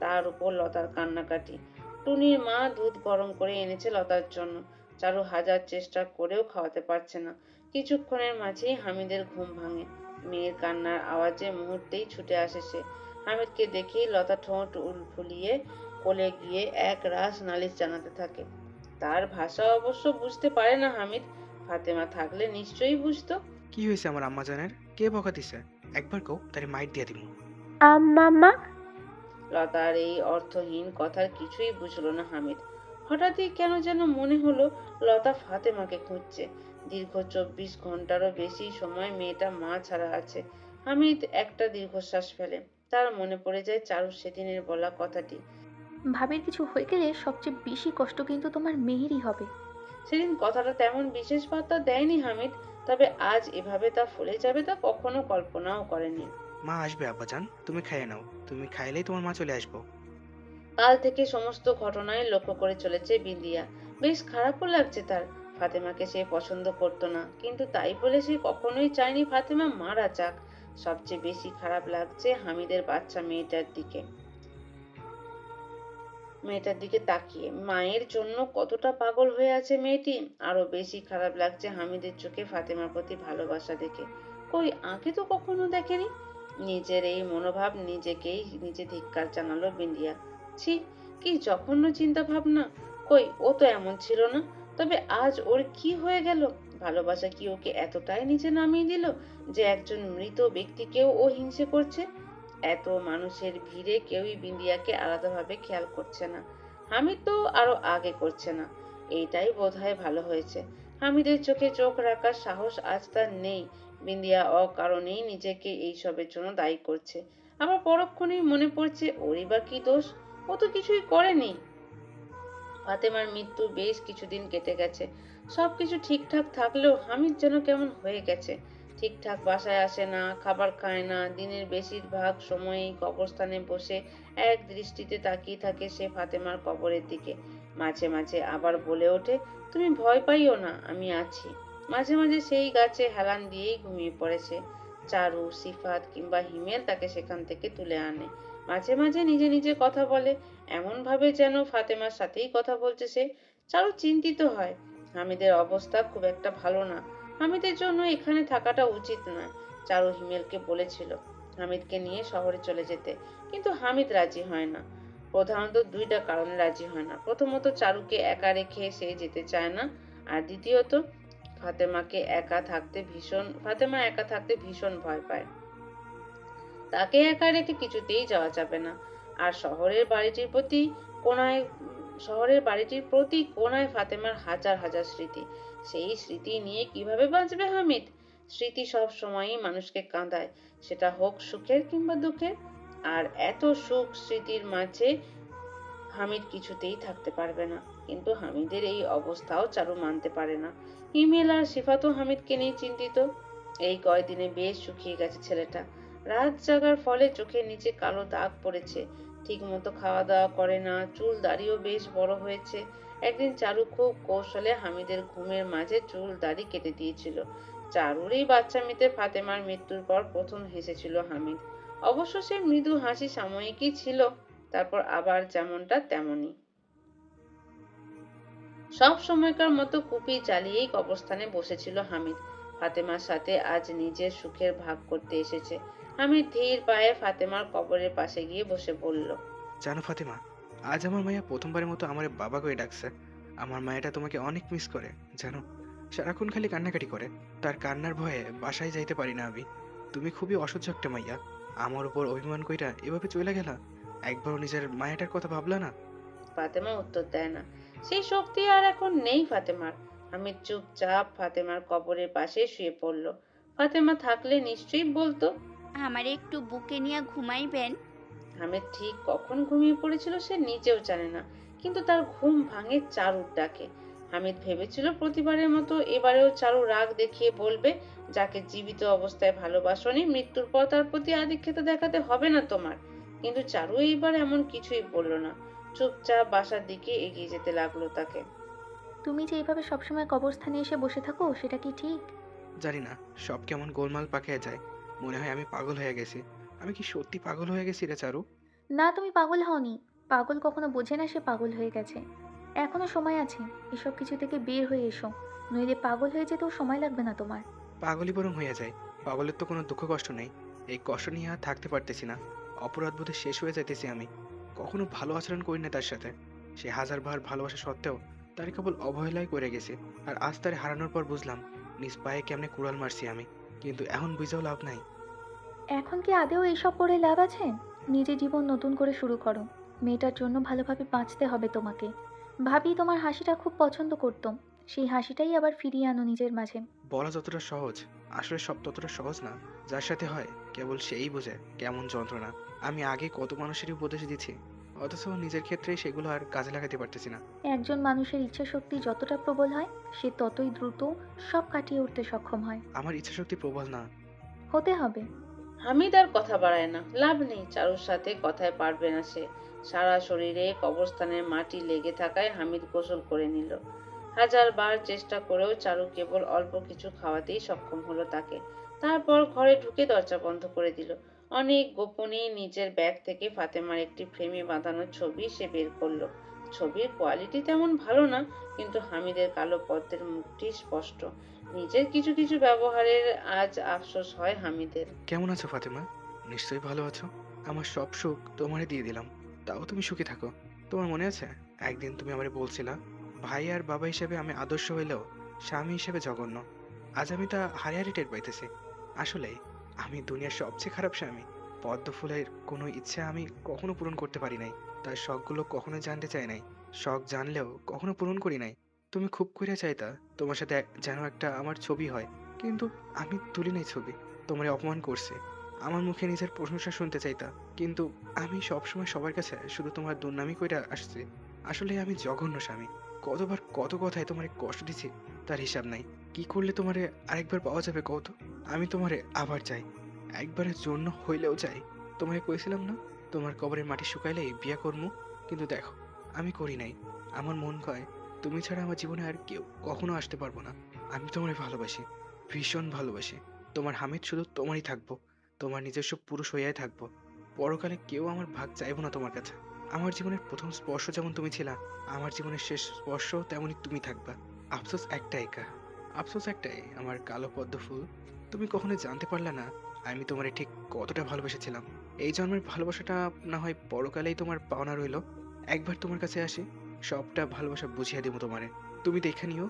[SPEAKER 2] তার উপর লতার কান্নাকাটি। টুনির মা দুধ গরম করে এনেছে লতার জন্য, চারু হাজার চেষ্টা করেও খাওয়াতে পারছে না। কিছুক্ষণের মাঝেই হামিদের ঘুম ভাঙে। মেয়ের কান্নার আওয়াজে মুহূর্তেই ছুটে আসে সে। হামিদকে দেখেই লতা ঠোঁট ফুলিয়ে কোলে গিয়ে এক রাস নালিশ জানাতে থাকে। তার ভাষা অবশ্য বুঝতে পারে না হামিদ, ফাতেমা থাকলে নিশ্চয়ই বুঝতো।
[SPEAKER 3] কি হয়েছে আমার আম্মাজানের? কে বকা দিছে? একবার কও, তারে মাইর দিয়া দিমু।
[SPEAKER 4] মাম্মা।
[SPEAKER 2] লতার এই অর্থহীন কথার কিছুই বুঝলো না হামিদ। হঠাৎই কেন যেন মনে হলো লতা ফাতেমাকে খুঁজছে। দীর্ঘ 24 ঘন্টারও বেশি সময় মেয়েটা মা ছাড়া আছে। হামিদ একটা দীর্ঘশ্বাস ফেলে। তার মনে পড়ে যায় চারুর সেদিনের বলা কথাটি।
[SPEAKER 4] ভাবির কিছু হয়ে গেলে সবচেয়ে বেশি কষ্ট কিন্তু তোমার মেয়েরই হবে।
[SPEAKER 2] সেদিন কথাটা তেমন বিশেষ বার্তা দেয়নি হামিদ, তবে আজ এভাবে তা ফলে যাবে তা কখনো কল্পনাও করেনি।
[SPEAKER 3] মা আসবে আব্বাজান, তুমি খাইয়ে নাও। তুমি খাইলেই তোমার মা চলে আসবো।
[SPEAKER 2] কাল থেকে সমস্ত ঘটনায় লক্ষ্য করে চলেছে বিন্দিয়া। বেশ খারাপও লাগছে তার। ফাতেমাকে সে পছন্দ করতো না, কিন্তু তাই বলে সে কখনোই চায়নি ফাতেমা মারা যাক। সবচেয়ে বেশি খারাপ লাগছে হামিদের বাচ্চা মেয়েটার দিকে তাকিয়ে। মায়ের জন্য কতটা পাগল হয়ে আছে মেয়েটি। আরো বেশি খারাপ লাগছে হামিদের চোখে ফাতেমার প্রতি ভালোবাসা দেখে। কই আগে তো কখনো দেখেনি। নিজের এই মনোভাব নিজেকেই নিজে ধিক্কার জানালো বিন্দিয়া। ছি, কি জঘন্য চিন্তা ভাবনা। কই ও তো এমন ছিল না। তবে আজ ওর কি হয়ে গেল? ভালোবাসা কি ওকে এতটাই নিচে নামিয়ে দিল যে একজন মৃত ব্যক্তিকেও ও হিংসে করছে? এত মানুষের ভিড়ে কেউই বিন্দিয়াকে আলাদাভাবে খেয়াল করছে না। হামিদ তো আরো আগে করছে না। এইটাই বোধহয় ভালো হয়েছে। হামিদের চোখে চোখ রাখার সাহস আজ তার নেই। বিন্দিয়া অকারণেই নিজেকে এইসবের জন্য দায়ী করছে। আবার পরক্ষণেই মনে পড়ছে ওরই বা কি দোষ, ও তো কিছুই করেনি। ফাতেমার মৃত্যু বেশ কিছুদিন কেটে গেছে, সবকিছু ঠিকঠাক থাকলেও হামিদ যেন কেমন হয়ে গেছে। ঠিকঠাক বাসায় আসে না, খাবার খায় না, দিনের বেশিরভাগ সময়ই কবরস্থানে বসে এক দৃষ্টিতে তাকিয়ে থাকে সে ফাতেমার কবরের দিকে। মাঝে মাঝে আবার বলে ওঠে, তুমি ভয় পাইও না, আমি আছি। মাঝে মাঝে সেই গাছে হেলান দিয়েই ঘুমিয়ে পড়েছে। চারু, সিফাত কিংবা হিমেল তাকে সেখান থেকে তুলে আনে। মাঝে মাঝে নিজে নিজে কথা বলে, এমন ভাবে যেন ফাতেমার সাথেই কথা বলছে সে। চারু চিন্তিত হয়, হামিদের অবস্থা খুব একটা ভালো না, হামিদের জন্য এখানে থাকাটা উচিত নয়। চারু হিমেলকে বলেছিল হামিদকে নিয়ে শহরে চলে যেতে, কিন্তু হামিদ রাজি হয় না। প্রধানত দুইটা কারণে রাজি হয় না। প্রথমত, চারুকে একা রেখে সে যেতে চায় না, আর দ্বিতীয়ত, ফাতেমা একা থাকতে ভীষণ ভয় পায়। তাকে একা রেখে কিছুতেই যাওয়া যাবে না। আর শহরের বাড়িটির প্রতি কোণায় ফাতেমার হাজার হাজার স্মৃতি। সেই স্মৃতি নিয়ে কিভাবে বাঁচবে হামিদ? স্মৃতি সব সময়ই মানুষকে কাঁদায়, সেটা হোক সুখের কিংবা দুঃখের। আর এত সুখ স্মৃতির মাঝে হামিদ কিছুতেই থাকতে পারবে না। কিন্তু হামিদের এই অবস্থাও চারু মানতে পারে না। হিমেল আর সিফাতও হামিদকে নিয়ে চিন্তিত। এই কয়দিনে বেশ শুকিয়ে গেছে ছেলেটা। রাত জাগার ফলে চোখের নিচে কালো দাগ পড়েছে। ঠিক মতো খাওয়া দাওয়া করে না, চুল দাড়িও বেশ বড় হয়েছে। একদিন চারু খুব কৌশলে হামিদের ঘুমের মাঝে চুল দাড়ি কেটে দিয়েছিল। চারুর এই বাচ্চামিতে ফাতেমার মৃত্যুর পর প্রথম হেসেছিল হামিদ। অবশ্য সে মৃদু হাসি সাময়িকই ছিল, তারপর আবার যেমনটা তেমনই। সব সময়কার মতো কুপি জ্বালিয়েই কবরস্থানে বসেছিল হামিদ। ফাতেমার সাথে আজ নিজের সুখের ভাগ করতে এসেছে। হামিদ ধীর পায়ে ফাতেমার কবরের পাশে গিয়ে বসে বলল,
[SPEAKER 3] জানো ফাতেমা, আজ আমার মায়া প্রথমবারের মতো আমার বাবা করে ডাকছে। আমার মায়াটা তোমাকে অনেক মিস করে, জানো। সারাক্ষণ খালি কান্নাকাটি করে, তার কান্নার ভয়ে বাসায় যাইতে পারি না আমি। তুমি খুবই অসহ্য একটা মাইয়া, আমার উপর অভিমান কইরা এভাবে চলে গেলা। একবারও নিজের মায়াটার কথা ভাবলা না?
[SPEAKER 2] ফাতেমা উত্তর দেয় না। সেই শক্তি আর এখন নেই ফাতেমার। হামিদ চুপচাপ ফাতেমার কবরের পাশে শুয়ে পড়ল। ফাতেমা থাকলে নিশ্চয়ই বলতো।
[SPEAKER 5] আমার একটু বুকে নিয়ে ঘুমাইবেন?
[SPEAKER 2] হামিদ ঠিক কখন ঘুমিয়ে পড়েছিল সে নিজেও জানে না, কিন্তু তার ঘুম ভাঙে চারুর ডাকে। হামিদ ভেবেছিল প্রতিবারের মতো এবারেও চারু রাগ দেখিয়ে বলবে, যাকে জীবিত অবস্থায় ভালোবাসনি, মৃত্যুর পর তার প্রতি আধিক্যতা দেখাতে হবে না তোমার। কিন্তু চারু এইবার এমন কিছুই বলল না, চুপচাপ বাসার দিকে এগিয়ে যেতে লাগলো তাকে।
[SPEAKER 4] তুমি যে এইভাবে সবসময় কবরস্থানে এসে বসে থাকো, সেটা কি ঠিক?
[SPEAKER 3] জানি না, সব কেমন গোলমাল পাকিয়ে যায়। মনে হয় আমি পাগল হয়ে গেছি। আমি কি সত্যি পাগল হয়ে গেছি রে চারু?
[SPEAKER 4] না, তুমি পাগল হওনি। পাগল কখনো বোঝে না সে পাগল হয়ে গেছে। এখনো সময় আছে, এসব কিছু থেকে বের হয়ে এসো। নইলে পাগল হয়ে যেতেও সময় লাগবে না তোমার।
[SPEAKER 3] পাগলই বরং হয়ে যায়। পাগলের তো কোনো দুঃখ কষ্ট নেই। এই কষ্ট নিয়ে আর থাকতে পারতেছি না। অপরাধ বোধে শেষ হয়ে যাইতেছি আমি। কখনো ভালো আচরণ করি না তার সাথে। সে হাজারবার ভালোবাসা সত্ত্বেও তারে কেবল অবহেলাই করে গেছে। আর আজ তারে হারানোর পর বুঝলাম নিজ পায়ে কেমনে কুড়াল মারছি আমি। কিন্তু এখন বুঝেও লাভ নাই।
[SPEAKER 4] এখন কি আদেও এইসব করে লাভ আছে? নিজের জীবন নতুন করে শুরু করো। মেয়েটার জন্য ভালোভাবে বাঁচতে হবে তোমাকে। ভাবি তোমার হাসিটা খুব পছন্দ করতো। সেই হাসিটাই আবার ফিরিয়ে আনো নিজের মাঝে।
[SPEAKER 3] বলা যতটা সহজ, আসলে সব ততটা সহজ না। যার সাথে হয় কেবল সেই বোঝে কেমন যন্ত্রণা। আমি আগে কত মানুষেরই উপদেশ দিচ্ছি, অথচ নিজের ক্ষেত্রে সেগুলো আর কাজে লাগাতে পারতেছি না।
[SPEAKER 4] একজন মানুষের ইচ্ছাশক্তি যতটা প্রবল হয়, সে ততই দ্রুত সব কাটিয়ে উঠতে সক্ষম হয়।
[SPEAKER 3] আমার ইচ্ছাশক্তি প্রবল না।
[SPEAKER 4] হতে হবে।
[SPEAKER 2] হামিদ আর কথা বাড়ায় না, লাভ নেই, চারুর সাথে কথায় পারবে না সে। সারা শরীরে কবরস্থানের মাটি লেগে থাকায় হামিদ গোসল করে নিল। হাজার বার চেষ্টা করেও চারু কেবল অল্প কিছু খাওয়াতেই সক্ষম হলো তাকে। তারপর ঘরে ঢুকে দরজা বন্ধ করে দিল। অনেক গোপনে নিজের ব্যাগ থেকে ফাতেমার একটি ফ্রেমে বাঁধানো ছবি সে বের করলো। ছবির কোয়ালিটি তেমন ভালো না, কিন্তু হামিদের কালো পদ্মের মুখটি স্পষ্ট। নিজের কিছু কিছু ব্যবহারের আজ আফসোস হয় হামিদের।
[SPEAKER 3] কেমন আছো ফাতেমা? নিশ্চয়ই ভালো আছো। আমার সব সুখ তোমারে দিয়ে দিলাম, তাও তুমি সুখী থাকো। তোমার মনে আছে একদিন তুমি আমারে বলছিলা, ভাই আর বাবা হিসেবে আমি আদর্শ হইলেও স্বামী হিসেবে জঘন্য। আজ আমি তা হারে হারে টের পাইতেছি। আসলে আমি দুনিয়ার সবচেয়ে খারাপ স্বামী। পদ্ম ফুলের কোনো ইচ্ছা আমি কখনো পূরণ করতে পারি নাই। তার শখগুলো কখনো জানতে চাই নাই। শখ জানলেও কখনো পূরণ করি নাই। তুমি খুব করে চাইতা তোমার সাথে যেন একটা আমার ছবি হয়, কিন্তু আমি তুলি নাই ছবি। তোমারে অপমান করছে, আমার মুখে নিজের প্রশংসা শুনতে চাইতা, কিন্তু আমি সবসময় সবার কাছে শুধু তোমার দুর্নামি কইরা আসছি। আসলে আমি জঘন্য স্বামী। কতবার কত কথায় তোমারে কষ্ট দিছি তার হিসাব নাই। কি করলে তোমারে আরেকবার পাওয়া যাবে কও তো? আমি তোমারে আবার চাই, একবারের জন্য হইলেও চাই। তোমাকে কইছিলাম না তোমার কবরের মাটি শুকাইলেই বিয়া করমু, কিন্তু দেখো আমি করি নাই। আমার মন কয় তুমি ছাড়া আমার জীবনে আর কেউ কখনো আসতে পারবো না। আমি তোমারে ভালোবাসি, ভীষণ ভালোবাসি। তোমার হামিদ শুধু তোমারই থাকবো, তোমার নিজস্ব পুরুষ হইয়াই থাকবো। পরকালে কেউ আমার ভাগ চাইবো না তোমার কাছে। আমার জীবনের প্রথম স্পর্শ যেমন তুমি ছিলা, আমার জীবনের শেষ স্পর্শ তেমনই তুমি থাকবা। আফসোস একটাই আফসোস একটাই, আমার কালো পদ্ম ফুল, তুমি কখনো জানতে পারলে না আমি তোমারে ঠিক কতটা ভালোবেসেছিলাম। এই জন্মের ভালোবাসাটা না হয় পরকালেই তোমার পাওনা রইলো। একবার তোমার কাছে আসি, সবটা ভালোবাসা বুঝিয়ে দেবো তোমারে। তুমি দেখে নিও,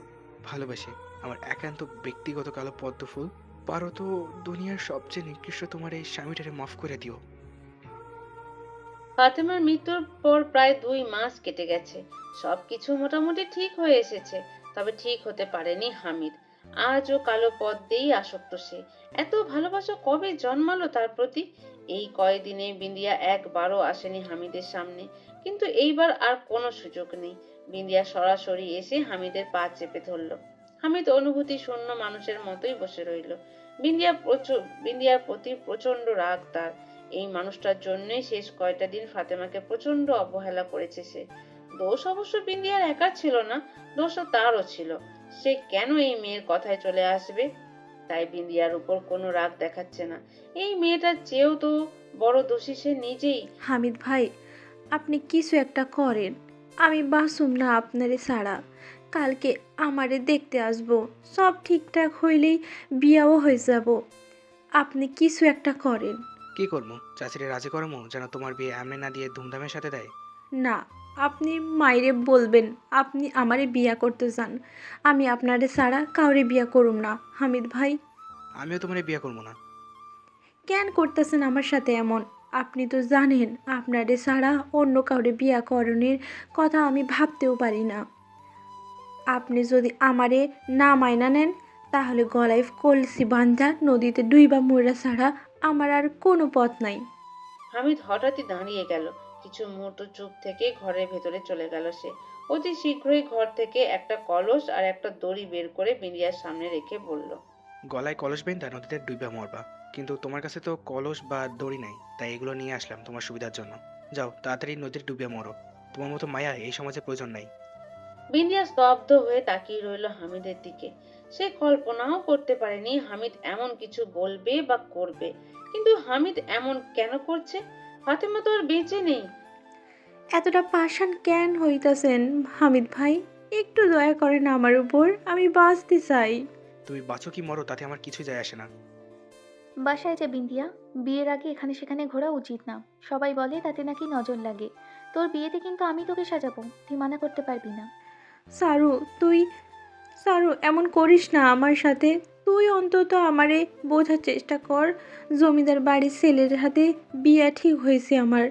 [SPEAKER 3] ভালোবাসি, আমার একান্ত ব্যক্তিগত কালো পদ্ম ফুল। পারো তো দুনিয়ার সবচেয়ে নিকৃষ্ট তোমার এই স্বামীটারে মাফ করে দিও।
[SPEAKER 2] ফাতেমার মৃত্যুর পর প্রায় 2 মাস কেটে গেছে। সবকিছু মোটামুটি ঠিক হয়ে এসেছে, তবে ঠিক হতে পারেনি হামিদ। আজও কালো পদ্মেই আসক্ত সে। এত ভালোবাসা কবে জন্মালো তার প্রতি? এই কয়দিনে বিন্দিয়া একবারও আসেনি হামিদের সামনে, কিন্তু এইবার আর কোনো সুযোগ নেই। বিন্দিয়া সরাসরি এসে হামিদের পা চেপে ধরল। হামিদ অনুভূতি শূন্য মানুষের মতোই বসে রইল। বিন্দিয়ার প্রতি প্রচন্ড রাগ তার। এই মানুষটার জন্যই শেষ কয়টা দিন ফাতেমাকে প্রচন্ড অবহেলা করেছে সে। দোষ অবশ্য বিন্দিয়ার একার ছিল না, দোষও তারও ছিল। সে কেন এই মেয়ের কথায় চলে আসবে? তাই বিন্দিয়ার উপর কোনো রাগ দেখাচ্ছে না। এই মেয়েটার চেয়েও তো বড় দোষী সে নিজেই।
[SPEAKER 6] হামিদ ভাই, আপনি কিছু একটা করেন। আমি বাসুম না আপনারে ছাড়া। কালকে আমারে দেখতে আসবো, সব ঠিকঠাক হইলেই বিয়াও হয়ে যাব। আপনি কিছু একটা করেন।
[SPEAKER 3] কি করবো? চাচিরে রাজি করামো যেন তোমার বিয়ে এমনি না দিয়ে ধুমধামের সাথে দেয়?
[SPEAKER 6] না, আপনি মাইরে বলবেন আপনি আমারে বিয়া করতে চান। আমি আপনারে ছাড়া কাউরে বিয়া করুম না হামিদ ভাই।
[SPEAKER 3] আমিও তোমার বিয়ে করবো না।
[SPEAKER 6] কেন করতেছেন আমার সাথে এমন? আপনি তো জানেন আপনারে ছাড়া অন্য কাউরে বিয়া করণের কথা আমি ভাবতেও পারি না। আপনি যদি আমারে না মাইনা নেন, তাহলে গলায় কলসি বান্ধা নদীতে ডুইবা মরা ছাড়া আমার আর কোনো পথ নাই।
[SPEAKER 2] হামিদ হঠাৎই দাঁড়িয়ে গেল। কিছু মুহূর্ত চুপ থেকে ঘরের ভেতরে চলে গেল সে। অতি শীঘ্রই ঘর থেকে একটা কলস আর একটা দড়ি বের করে বিন্দিয়ার সামনে রেখে বলল,
[SPEAKER 3] গলায় কলস বেঁধে নদীতে ডুইবা মরবা, কিন্তু তোমার কাছে তো কলস বা দড়ি নাই, তাই এগুলো নিয়ে আসলাম তোমার সুবিধার জন্য। যাও তাড়াতাড়ি নদীর ডুবিয়ে মরো, তোমার মতো মায়া এই সমাজে প্রয়োজন নাই।
[SPEAKER 2] বিন্দিয়া স্তব্ধ হয়ে তাকিয়ে রইল হামিদের দিকে। সে কল্পনাও করতে পারেনি হামিদ এমন কিছু বলবে বা করবে, কিন্তু হামিদ এমন কেন করছে? ফাতেমা তো আর বেঁচে নেই।
[SPEAKER 6] এতটা পাষাণ কেন হইতাছেন হামিদ ভাই? একটু দয়া করেন আমার উপর, আমি বাঁচতে চাই।
[SPEAKER 3] তুমি বাঁচো কি মরো তাতে আমার কিছু যায় আসে না।
[SPEAKER 4] বাসায় যে বিন্দিয়া, বিয়ের আগে এখানে সেখানে ঘোরা উচিত না। সবাই বলে তাতে নাকি নজর লাগে। তোর বিয়েতে কিন্তু আমি তোকে সাজাবো, তুই মানা করতে পারবি না।
[SPEAKER 6] সারু, তুই সারু এমন করিস না আমার সাথে। তুই অন্তত আমারে বোঝার চেষ্টা কর। জমিদার বাড়ির ছেলের হাতে বিয়া ঠিক হয়েছে আমার।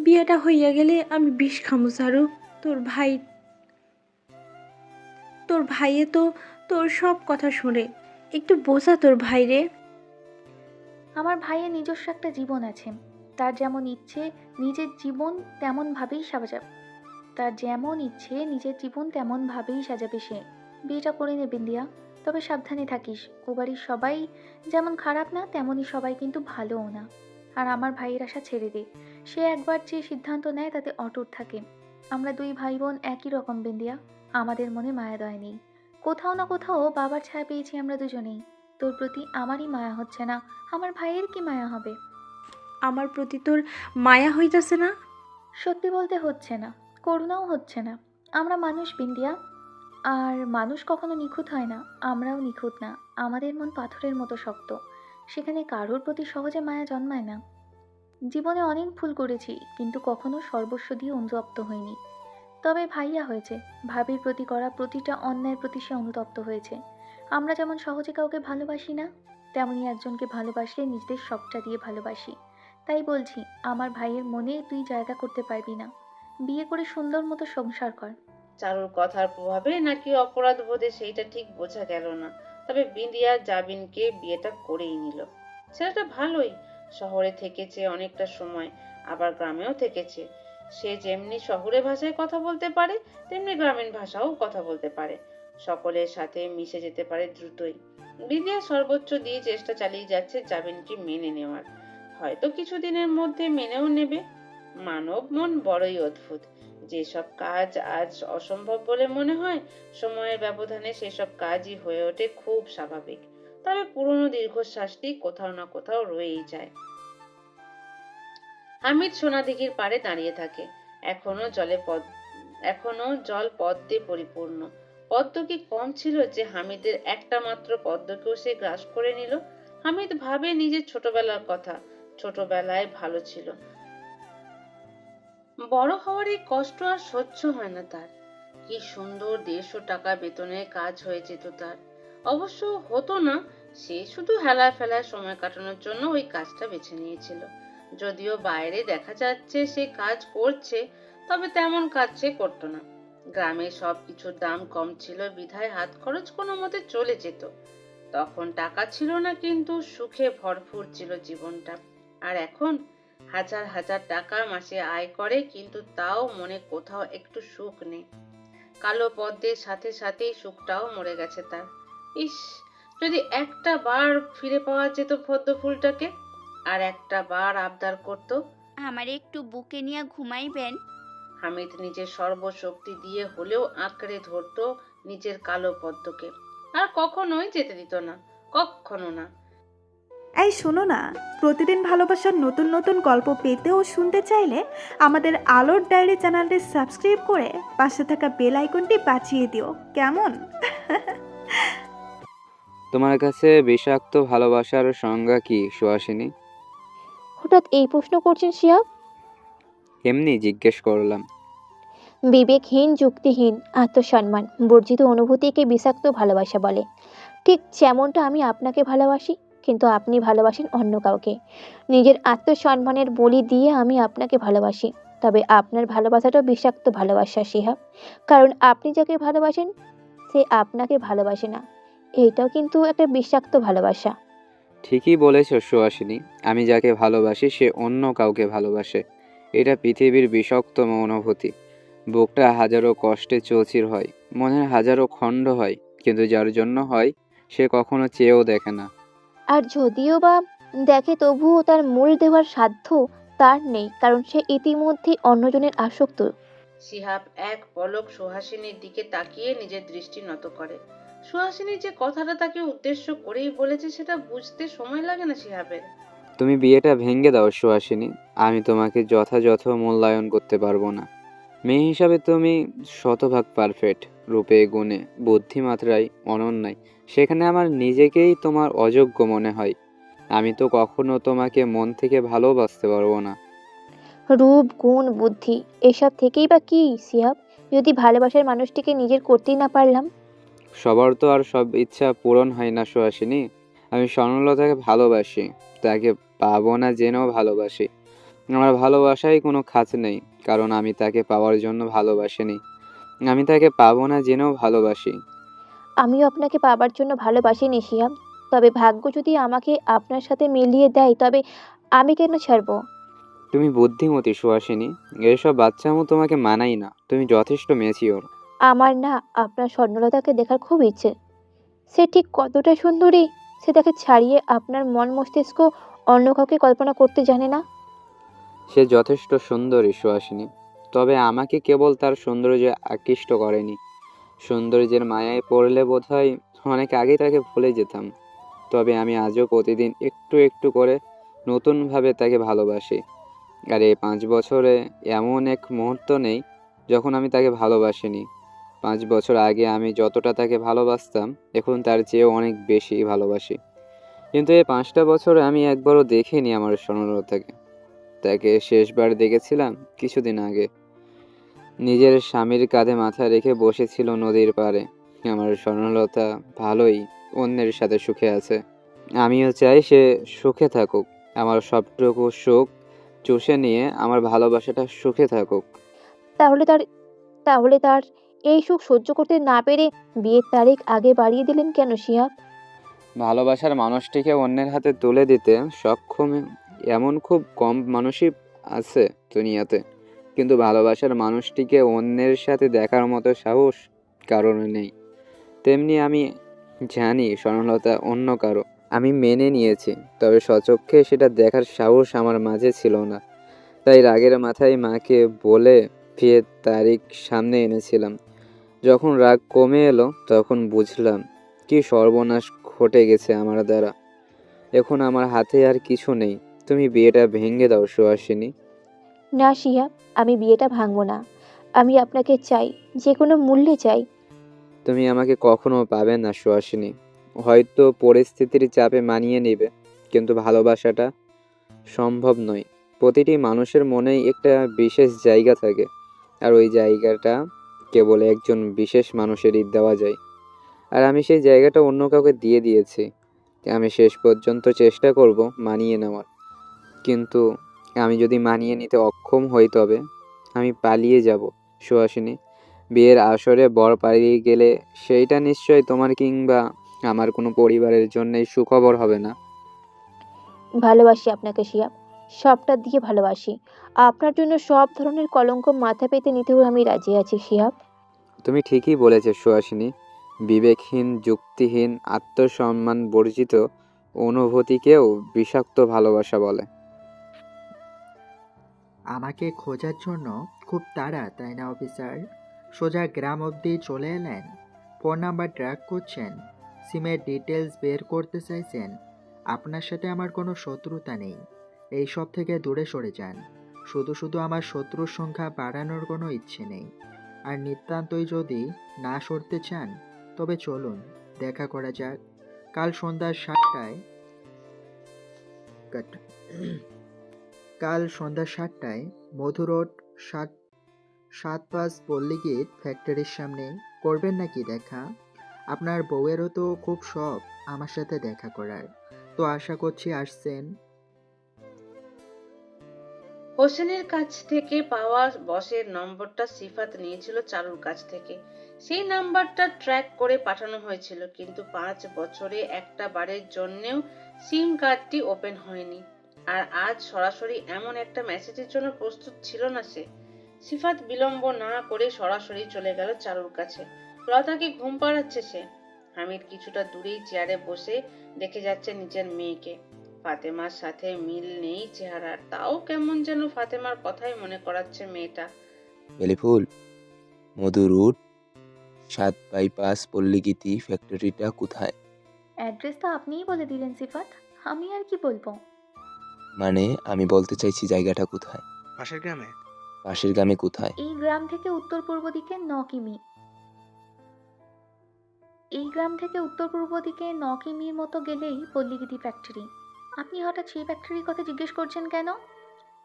[SPEAKER 6] বিয়াটা হইয়া গেলে আমি বিষ খামু সারু। তোর ভাইয়ে তো তোর সব কথা শোনে। একটু বোঝা তোর ভাইরে।
[SPEAKER 4] আমার ভাইয়ের নিজস্ব একটা জীবন আছে। তার যেমন ইচ্ছে নিজের জীবন তেমনভাবেই সাজাবে। তার যেমন ইচ্ছে নিজের জীবন তেমনভাবেই সাজাবে সে। বিয়েটা করে নে বিন্দিয়া, তবে সাবধানে থাকিস। ও বাড়ির সবাই যেমন খারাপ না, তেমনই সবাই কিন্তু ভালোও না। আর আমার ভাইয়ের আশা ছেড়ে দে। সে একবার যে সিদ্ধান্ত নেয় তাতে অটুট থাকে। আমরা দুই ভাই বোন একই রকম বিন্দিয়া। আমাদের মনে মায়া দয়া নেই। কোথাও না কোথাও বাবার ছায়া পেয়েছি আমরা দুজনেই। তোর প্রতি আমারই মায়া হচ্ছে না, আমার ভাইয়ের কি মায়া হবে?
[SPEAKER 6] আমার প্রতি তোর মায়া হইতাছে না?
[SPEAKER 4] সত্যি বলতে হচ্ছে না, করুণাও হচ্ছে না। আমরা মানুষ বিন্দিয়া, আর মানুষ কখনো নিখুঁত হয় না। আমরাও নিখুঁত না। আমাদের মন পাথরের মতো শক্ত। সেখানে কারোর প্রতি সহজে মায়া জন্মায় না। জীবনে অনেক ভুল করেছি, কিন্তু কখনো সর্বস্ব দিয়ে অনুতপ্ত হইনি। তবে ভাইয়া হয়েছে, ভাবির প্রতি করা প্রতিটা অন্যায়ের প্রতি সে অনুতপ্ত হয়েছে। আমরা যেমন সহজে কাউকে ভালোবাসি না, তেমনি একজনকে ভালোবাসলে নিজেদের সবটা দিয়ে ভালোবাসি। তাই বলছি, আমার ভাইয়ের মনে তুই জায়গা করতে পারবি না। বিয়ে করে সুন্দর মতো সংসার কর।
[SPEAKER 2] চারুর কথার প্রভাবে নাকি অপরাধ বোধে সেইটা ঠিক বোঝা গেল না। তবে বিন্দিয়া জাবিনকে বিয়েটা করেই নিল। ছেলেটা ভালোই, শহরে থেকেছে অনেকটা সময়, আবার গ্রামেও থেকেছে। সে যেমনি শহুরে ভাষায় কথা বলতে পারে, তেমনি গ্রামীণ ভাষাও কথা বলতে পারে। সকলের সাথে মিশে যেতে পারে দ্রুতই। বিদিয়া সর্বোচ্চ দিয়ে চেষ্টা চালিয়ে যাচ্ছে জামিনকে মেনে নেওয়ার। হয়তো কিছুদিনের মধ্যে মেনেও নেবে। মানব মন বড়ই অদ্ভুত। যেসব কাজ আজ অসম্ভব বলে মনে হয়, সময়ের ব্যবধানে সেসব কাজই হয়ে ওঠে খুব স্বাভাবিক। তবে পুরনো দীর্ঘশ্বাসটি কোথাও না কোথাও রয়েই যায়। হামিদ সোনাদিঘির পাড়ে দাঁড়িয়ে থাকে। এখনো এখনো জল পদ্মে পরিপূর্ণ। পদ্ম কি কম ছিল যে হামিদের একটা মাত্র পদ্মকেও সে গ্রাস করে নিল? হামিদ ভাবে নিজের ছোটবেলার কথা। ছোটবেলায় ভালো ছিল। বড় হওয়ার এই কষ্ট আর সহ্য হয় না তার। কি সুন্দর 150 টাকা বেতনে কাজ হয়ে যেত তার। অবশ্য হতো না, সে শুধু হেলায় ফেলায় সময় কাটানোর জন্য ওই কাজটা বেছে নিয়েছিল। যদিও বাইরে দেখা যাচ্ছে সে কাজ করছে, তবে তেমন কাজ সে করতো না। গ্রামে সবকিছুর দাম কম ছিল বিধায় হাত খরচ কোনো মতে চলে যেত। তখন টাকা ছিল না, কিন্তু সুখে ভরপুর ছিল জীবনটা। আর এখন হাজার হাজার টাকা মাসে আয় করে, কিন্তু তাও মনে কোথাও একটু সুখ নেই। কালো পদ্মের সাথে সাথেই সুখটাও মরে গেছে তার। ইস, যদি একটা বার ফিরে পাওয়া যেত পদ্ম ফুলটাকে, আর একটা বার আবদার করত,
[SPEAKER 5] আমার একটু বুকে নিয়ে ঘুমাইবেন?
[SPEAKER 2] হামিদ নিজের সর্বশক্তি দিয়ে হলেও আঁকড়ে ধরতো নিজের কালো পদ্মকে। আর কখনোই যেতে দিত না, কখনো না।
[SPEAKER 1] এই শোনো না, প্রতিদিন ভালোবাসার নতুন নতুন গল্প পেতে ও শুনতে চাইলে আমাদের আলোর ডায়েরি চ্যানেলটি সাবস্ক্রাইব করে পাশে থাকা বেল আইকনটি বাজিয়ে দিও, কেমন?
[SPEAKER 7] তোমার কাছে বিষাক্ত ভালোবাসার সংজ্ঞা কি সুহাসিনী?
[SPEAKER 4] হঠাৎ এই প্রশ্ন করছেন শিহাব?
[SPEAKER 7] এমনি জিজ্ঞেস করলাম।
[SPEAKER 4] বিবেকহীন, যুক্তিহীন, আত্মসম্মান বর্জিত অনুভূতিকে বিষাক্ত ভালোবাসা বলে। ঠিক যেমনটা আমি আপনাকে ভালোবাসি, কিন্তু আপনি ভালোবাসেন অন্য কাউকে। নিজের আত্মসম্মানের বলি দিয়ে আমি আপনাকে ভালোবাসি। তবে আপনার ভালোবাসাটা বিষাক্ত ভালোবাসা শিহাব, কারণ আপনি যাকে ভালোবাসেন সে আপনাকে ভালোবাসে না। এইটাও কিন্তু একটা বিষাক্ত ভালোবাসা।
[SPEAKER 7] ঠিকই বলেছ সুহাসিনী, আমি যাকে ভালোবাসি সে অন্য কাউকে ভালোবাসে। এটা পৃথিবীর বিষাক্তম অনুভূতি। বুকটা হাজারো কষ্টে চৌচির হয়, মনের হাজারো খণ্ড হয়, কিন্তু যার জন্য হয় সে কখনো চেয়েও দেখে না।
[SPEAKER 4] আর যদিও বা দেখে, তবুও তার মূল দেওয়ার সাধ্য তার নেই, কারণ সে ইতিমধ্যে অন্যজনের আসক্ত।
[SPEAKER 2] শিহাব এক পলক সুহাসিনীর দিকে তাকিয়ে নিজের দৃষ্টি নত করে। সুহাসিনী যে কথাটা তাকে উদ্দেশ্য করেই বলেছে সেটা বুঝতে সময় লাগে না শিহাবের।
[SPEAKER 7] তুমি বিয়েটা ভেঙে দাও সুহাসিনী, আমি তোমাকে যথাযথ মূল্যায়ন করতে পারবো না। মেয়ে হিসাবে তুমি শতভাগ পারফেক্ট, রূপে গুণে বুদ্ধিমাত্রায় অনন্যায়। সেখানে আমার নিজেকেই তোমার অযোগ্য মনে হয়। আমি তো কখনো তোমাকে মন থেকে ভালোবাসতে পারবো না।
[SPEAKER 4] রূপ, গুণ, বুদ্ধি এসব থেকেই বা কি সিয়াব, যদি ভালোবাসার মানুষটিকে নিজের করতেই না পারলাম?
[SPEAKER 7] সবার তো আর সব ইচ্ছা পূরণ হয় না সুহাসিনী। আমি স্বর্ণলতাকে ভালোবাসি, তাকে পাবো না জেনেও ভালোবাসি। আমার ভালোবাসায় কোনো খাঁচ নেই, কারণ আমি তাকে পাওয়ার জন্য ভালোবাসিনি। আমি তাকে পাবো না জেনেও ভালোবাসি।
[SPEAKER 4] আমিও আপনাকে পাবার জন্য ভালোবাসিনি সিয়াব, তবে ভাগ্য যদি আমাকে আপনার সাথে মিলিয়ে দেয় তবে আমি কেন ছাড়বো?
[SPEAKER 7] তুমি বুদ্ধিমতী সুহাসিনী, এসব বাচ্চামো তোমাকে মানাই না। তুমি যথেষ্ট ম্যাচিওর।
[SPEAKER 4] আমার না আপনার স্বর্ণলতাকে দেখার খুব ইচ্ছে। সে ঠিক কতটা সুন্দরী, সে তাকে ছাড়িয়ে আপনার মন মস্তিষ্ক অন্য কাউকে কল্পনা করতে জানে না।
[SPEAKER 7] সে যথেষ্ট সুন্দরী সুহাসিনী, তবে আমাকে কেবল তার সৌন্দর্য আকৃষ্ট করেনি। সৌন্দর্যের মায়ায় পড়লে বোধহয় অনেক আগেই তাকে ভুলে যেতাম। তবে আমি আজও প্রতিদিন একটু একটু করে নতুনভাবে তাকে ভালোবাসি। আর এই 5 বছরে এমন এক মুহূর্ত নেই যখন আমি তাকে ভালোবাসিনি। 5 বছর আগে আমি যতটা তাকে ভালোবাসতাম, এখন তার চেয়েও অনেক বেশি ভালোবাসি। কিন্তু এই 5টা বছরে আমি একবারও দেখিনি আমার স্বর্ণলতাকে। তাকে শেষবার দেখেছিলাম কিছুদিন আগে। নিজের স্বামীর কাঁধে মাথা রেখে বসেছিল নদীর পাড়ে। আমার স্বর্ণলতা ভালোই অন্যের সাথে সুখে আছে। আমিও চাই সে সুখে থাকুক। আমার সবটুকু সুখ চুষে নিয়ে আমার ভালোবাসাটা সুখে থাকুক।
[SPEAKER 4] তাহলে তার তাহলে তার এই সুখ সহ্য করতে না পেরে বিয়ের তারিখ আগে বাড়িয়ে দিলেন কেন শিহাব?
[SPEAKER 7] ভালোবাসার মানুষটিকে অন্যের হাতে তুলে দিতে সক্ষম এমন খুব কম মানুষই আছে দুনিয়াতে, কিন্তু ভালোবাসার মানুষটিকে অন্যের সাথে দেখার মতো সাহস কারণ নেই। তেমনি আমি জানি সরলতা অন্য কারো, আমি মেনে নিয়েছি, তবে স্বচক্ষে সেটা দেখার সাহস আমার মাঝে ছিল না। তাই রাগের মাথায় মাকে বলে বিয়ের তারিখ সামনে এনেছিলাম। যখন রাগ কমে এলো তখন বুঝলাম কি সর্বনাশ ঘটে গেছে আমার দ্বারা। এখন আমার হাতে আর কিছু নেই। তুমি বিয়েটা ভেঙে দাও সুহাসিনী।
[SPEAKER 8] না শিহাব, আমি বিয়েটা ভাঙবো না। আমি আপনাকে চাই, যে কোনো মূল্যে চাই।
[SPEAKER 7] তুমি আমাকে কখনো পাবে না সুহাসিনী। হয়তো পরিস্থিতির চাপে মানিয়ে নেবে, কিন্তু ভালোবাসাটা সম্ভব নয়। প্রতিটি মানুষের মনেই একটা বিশেষ জায়গা থাকে, আর ওই জায়গাটা কেবল একজন বিশেষ মানুষেরই দেওয়া যায়। আর আমি সেই জায়গাটা অন্য কাউকে দিয়ে দিয়েছি। আমি শেষ পর্যন্ত চেষ্টা করব মানিয়ে নেওয়ার, কিন্তু আমি যদি মানিয়ে নিতে অক্ষম হই তবে আমি পালিয়ে যাব সুহাসিনী। বিয়ের আসরে বর পালিয়ে গেলে সেইটা নিশ্চয় তোমার কিংবা আমার কোনো পরিবারের জন্যই সুখবর হবে না।
[SPEAKER 8] ভালোবাসি আপনাকে শিহাব, সবটা দিয়ে ভালোবাসি। আপনার জন্য সব ধরনের কলঙ্ক মাথা পেতে নিতেও আমি রাজি আছি শিহাব।
[SPEAKER 7] তুমি ঠিকই বলেছো সুহাসিনী। বিবেকহীন, যুক্তিহীন, আত্মসম্মান বর্জিত অনুভূতিকেও বিষাক্ত ভালোবাসা বলে।
[SPEAKER 9] আমাকে খোঁজার জন্য খুব তাড়া, তাই না অফিসার? সোজা গ্রাম অবধি চলে এলেন, ফোন নাম্বার ট্র্যাক করছেন, সিমের ডিটেলস বের করতে চাইছেন। আপনার সাথে আমার কোনো শত্রুতা নেই, এই সব থেকে দূরে সরে যান। শুধু শুধু আমার শত্রুর সংখ্যা বাড়ানোর কোনো ইচ্ছে নেই। আর নিতান্তই যদি না সরতে চান তবে চলুন দেখা করা যাক কাল সন্ধ্যা 7টায়। কাল সন্ধ্যা 7টায় মধু রোড 7-5 পল্লীগেট ফ্যাক্টরির সামনে। করবেন নাকি দেখা? আপনার বউয়েরও তো খুব শখ আমার সাথে দেখা করার, তো আশা করছি আসছেন।
[SPEAKER 2] হোসেনের কাছ থেকে পাওয়া বসের নম্বরটা সিফাত নিয়েছিল চারুর কাছ থেকে। সেই নাম্বারটা ট্র্যাক করে পাঠানো হয়েছিল, কিন্তু 5 বছরে একটা বারের জন্যেও সিম কার্ডটি ওপেন হয়নি। আর আজ সরাসরি এমন একটা মেসেজের জন্য প্রস্তুত ছিল না সে। সিফাত বিলম্ব না করে সরাসরি চলে গেল চারুর কাছে। লতাকে ঘুম পাড়াচ্ছে সে। হামিদ কিছুটা দূরেই চেয়ারে বসে দেখে যাচ্ছে নিজের মেয়েকে। ফাতেমার সাথে মিল নেই চেহারার, তাও কেমন যেন ফাতেমার কথাই মনে করাচ্ছে মেয়েটা।
[SPEAKER 10] বেলিফুল, মধু রুট 7/5 পল্লীগীতি ফ্যাক্টরিটা কোথায়?
[SPEAKER 4] অ্যাড্রেস তো আপনিই বলে দিলেন সিফাত, আমি আর কি বলবো।
[SPEAKER 10] মানে আমি বলতে চাইছি জায়গাটা কোথায়?
[SPEAKER 3] পাশের গ্রামে।
[SPEAKER 10] পাশের গ্রামে কোথায়?
[SPEAKER 4] এই গ্রাম থেকে উত্তর পূর্ব দিকে 9 কিমি। এই গ্রাম থেকে উত্তর পূর্ব দিকে 9 কিমির মতো গেলেই পল্লীগিতি ফ্যাক্টরি। আপনি হঠাৎ সেই ফ্যাক্টরির কথা জিজ্ঞেস করছেন কেন?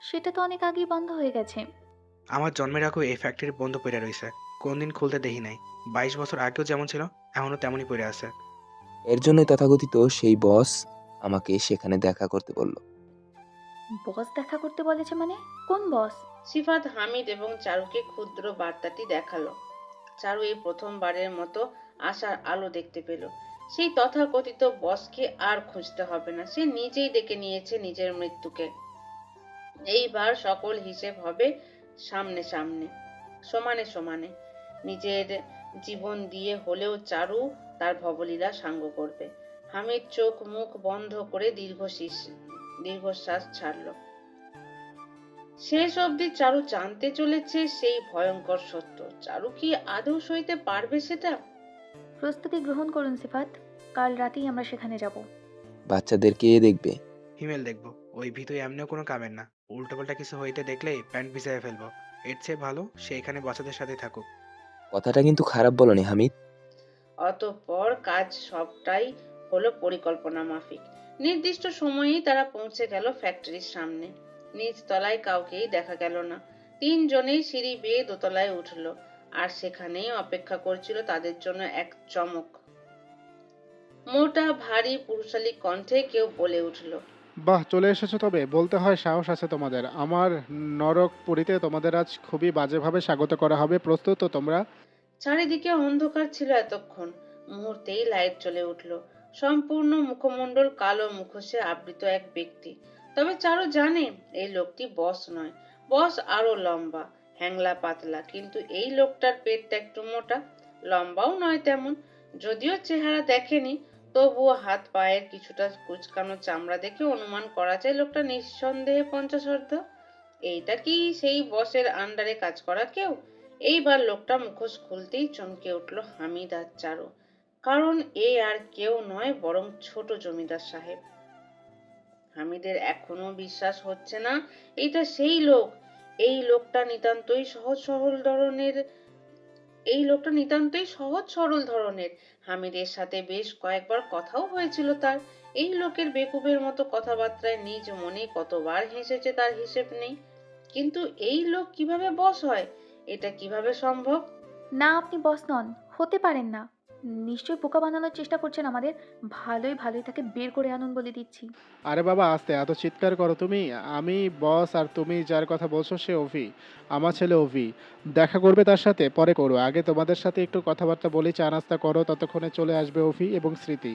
[SPEAKER 4] সেটা তো অনেক আগেই বন্ধ হয়ে গেছে।
[SPEAKER 3] আমার জন্মের আগেও এই ফ্যাক্টরি বন্ধ পড়ে রয়েছে, কোনদিন খুলতে দেখি নাই। 22 বছর আগেও যেমন ছিল এখনো তেমনই পড়ে আছে।
[SPEAKER 10] এর জন্যই তথাকথিত সেই বস আমাকে সেখানে দেখা করতে বলল।
[SPEAKER 4] বস দেখা করতে বলেছে মানে? কোন বস?
[SPEAKER 2] সিফাত হামিদ এবং চারুকে ক্ষুদ্র বার্তাটি দেখালো। চারু এই প্রথমবারের মতো আশার আলো দেখতে পেল। সেই তথাকথিত বসকে আর খুঁজতে হবে না, সে নিজেই ডেকে নিয়েছে নিজের মৃত্যুকে। এইবার সকল হিসেব হবে সামনে সামনে, সমানে সমানে। নিজের জীবন দিয়ে হলেও চারু তার ভবলীলা সাঙ্গ করবে। হামিদ চোখ মুখ বন্ধ করে দীর্ঘশ্বাস ছাড়ল। শেষ অবধি চারু জানতে চলেছে সেই ভয়ঙ্কর সত্য। চারু কি আদৌ সইতে পারবে সেটা?
[SPEAKER 4] প্রস্তুতি গ্রহণ করুন সিফাত, কাল রাতেই আমরা সেখানে যাব।
[SPEAKER 10] বাচ্চাদের কে দেখবে?
[SPEAKER 3] হিমেল দেখবো, ওই ভিতরে এমনিও কোনো কামের না। উল্টোপাল্টা কিছু হইতে দেখলেই প্যান্ট ভিজায় ফেলবো। এর চেয়ে ভালো সে এখানে বাচ্চাদের সাথে থাকুক।
[SPEAKER 10] কথাটা কিন্তু খারাপ বলনি হামিদ।
[SPEAKER 2] অতঃপর কাজ সবটাই হলো পরিকল্পনা মাফিক। নির্দিষ্ট সময়েই তারা পৌঁছে গেল ফ্যাক্টরির সামনে। নিচ তলায় কাউকেই দেখা গেল না। 3 জনেই সিঁড়ি বেয়ে দোতলায় উঠল, আর সেখানেই অপেক্ষা করছিল তাদের জন্য এক চমক। মোটা ভারী পুরুষালী কণ্ঠে কেউ বলে উঠল,
[SPEAKER 11] বাহ, চলে এসেছো। তবে বলতে হয় সাহস আছে তোমাদের। আমার নরকপুরীতে তোমাদের আজ খুবই বাজেভাবে স্বাগত করা হবে। প্রস্তুত তো তোমরা?
[SPEAKER 2] চারিদিকে অন্ধকার ছিল এতক্ষণ, মুহূর্তেই লাইট জ্বলে উঠল। সম্পূর্ণ মুখমণ্ডল কালো মুখোশে আবৃত এক ব্যক্তি। তবে চারু জানে এই লোকটি বস নয়, বস আরো লম্বা, হ্যাংলা পাতলা, কিন্তু এই লোকটার পেটটা একটু মোটা, লম্বাও নয় তেমন। যদিও চেহারা দেখেনি, তবুও হাত পায়ের কিছুটা কুচকানো চামড়া দেখে অনুমান করা যায় লোকটা নিঃসন্দেহে পঞ্চাশোর্ধ্ব। এইটা কি সেই বসের আন্ডারে কাজ করা কেউ? এইবার লোকটা মুখোশ খুলতেই চমকে উঠল হামিদ আর চারু, কারণ এ আর কেউ নয় বরং ছোট জমিদার সাহেব। হামিদের এখনো বিশ্বাস হচ্ছে না এইটা সেই লোক। এই লোকটা নিতান্তই সহজ সরল ধরনের। হামিদের সাথে বেশ কয়েকবার কথাও হয়েছিল তার। এই লোকের বেকুবের মতো কথাবার্তায় নিজ মনে কতবার হেসেছে তার হিসেব নেই। কিন্তু এই লোক কিভাবে বস হয়? এটা কিভাবে সম্ভব?
[SPEAKER 4] না, আপনি বস নন, হতে পারেন না। নিশ্চয়ই বোকা বানানোর চেষ্টা করছেন আমাদের। ভালোই ভালোই তাকে বের করে আনুন বলে দিচ্ছি।
[SPEAKER 11] আরে বাবা আস্তে, এত চিৎকার করো তুমি। আমি বস, আর তুমি যার কথা বলছো সে অভি, আমার ছেলে অভি। দেখা করবে তার সাথে পরে করো, আগে তোমাদের সাথে একটু কথাবার্তা বলি, চা নাস্তা করো, ততক্ষণে চলে আসবে অভি এবং স্মৃতি।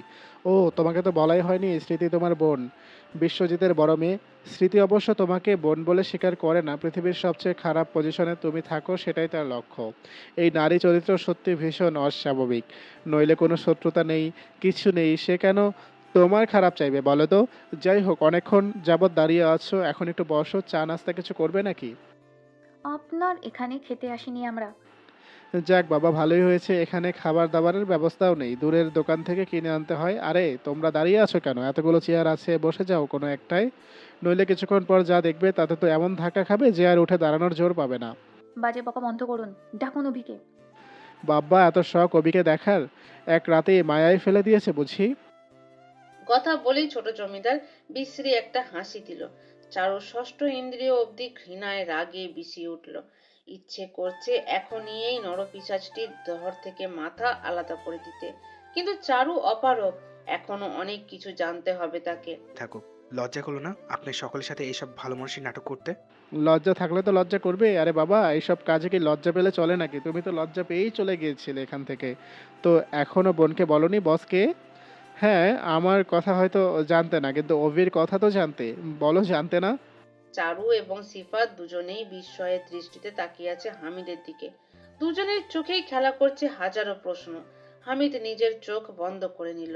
[SPEAKER 11] ও তোমাকে তো বলাই হয়নি, স্মৃতি তোমার বোন, বিশ্বজিতের বড় মেয়ে। স্মৃতি অবশ্য তোমাকে বোন বলে স্বীকার করে না, পৃথিবীর সবচেয়ে খারাপ পজিশনে তুমি থাকো সেটাই তার লক্ষ্য। এই নারী চরিত্র সত্যি ভীষণ অস্বাভাবিক, নইলে কোনো শত্রুতা নেই, কিছু নেই, সে কেন তোমার খারাপ চাইবে বলো তো? যাই হোক, অনেকক্ষণ যাবৎ দাঁড়িয়ে আছো, এখন একটু বসো, চা নাস্তা কিছু করবে নাকি?
[SPEAKER 4] আপনার এখানে খেতে আসিনি আমরা।
[SPEAKER 11] যাক বাবা, ভালোই হয়েছে, এখানে খাবার দাবারের ব্যবস্থাও নেই, দূরের দোকান থেকে কিনে আনতে হয়। আরে তোমরা দাঁড়িয়ে আছো কেন? এতগুলো চেয়ার আছে, বসে যাও কোনো একটায়, নইলে কিছুক্ষণ পর যা দেখবে তাতে তো এমন ধাক্কা খাবে যে আর উঠে দাঁড়ানোর জোর পাবে না।
[SPEAKER 4] বাজে বকা বন্ধ করুন, ডাকুন অভিকে।
[SPEAKER 11] বাব্বা, এত শখ অবিকে দেখার? এক রাতে মায়ায় ফেলে দিয়েছে বুঝি?
[SPEAKER 2] কথা বলেই ছোট জমিদার বিশ্রী একটা হাসি দিল। চারু ষষ্ঠ ইন্দ্রিয় অবধি ঘৃণায় রাগে বিছিয়ে উঠল। ইচ্ছে করছে এখনই এই নরপিশাচটির ধর থেকে মাথা আলাদা করে দিতে, কিন্তু চারু অপারগ, এখনো অনেক কিছু জানতে হবে তাকে।
[SPEAKER 3] থাকুক, লজ্জা করলো না আপনি সকলের সাথে এইসব ভালো মানুষের নাটক করতে?
[SPEAKER 11] লজ্জা থাকলে তো লজ্জা করবে। আরে বাবা, এইসব কাজে কি লজ্জা পেলে চলে নাকি? তুমি তো লজ্জা পেয়েই চলে গিয়েছিলে এখান থেকে। তো এখনো বোনকে বলনি বসকে? হ্যাঁ, আমার কথা হয়তো জানতে না, কিন্তু অভির কথা তো জানতে। বলো, জানতে না?
[SPEAKER 2] চারু এবং সিফাত দুজনেই বিস্ময়ের দৃষ্টিতে তাকিয়ে আছে হামিদের দিকে। দুজনের চোখেই খেলা করছে হাজারো প্রশ্ন। হামিদ নিজের চোখ বন্ধ করে নিল।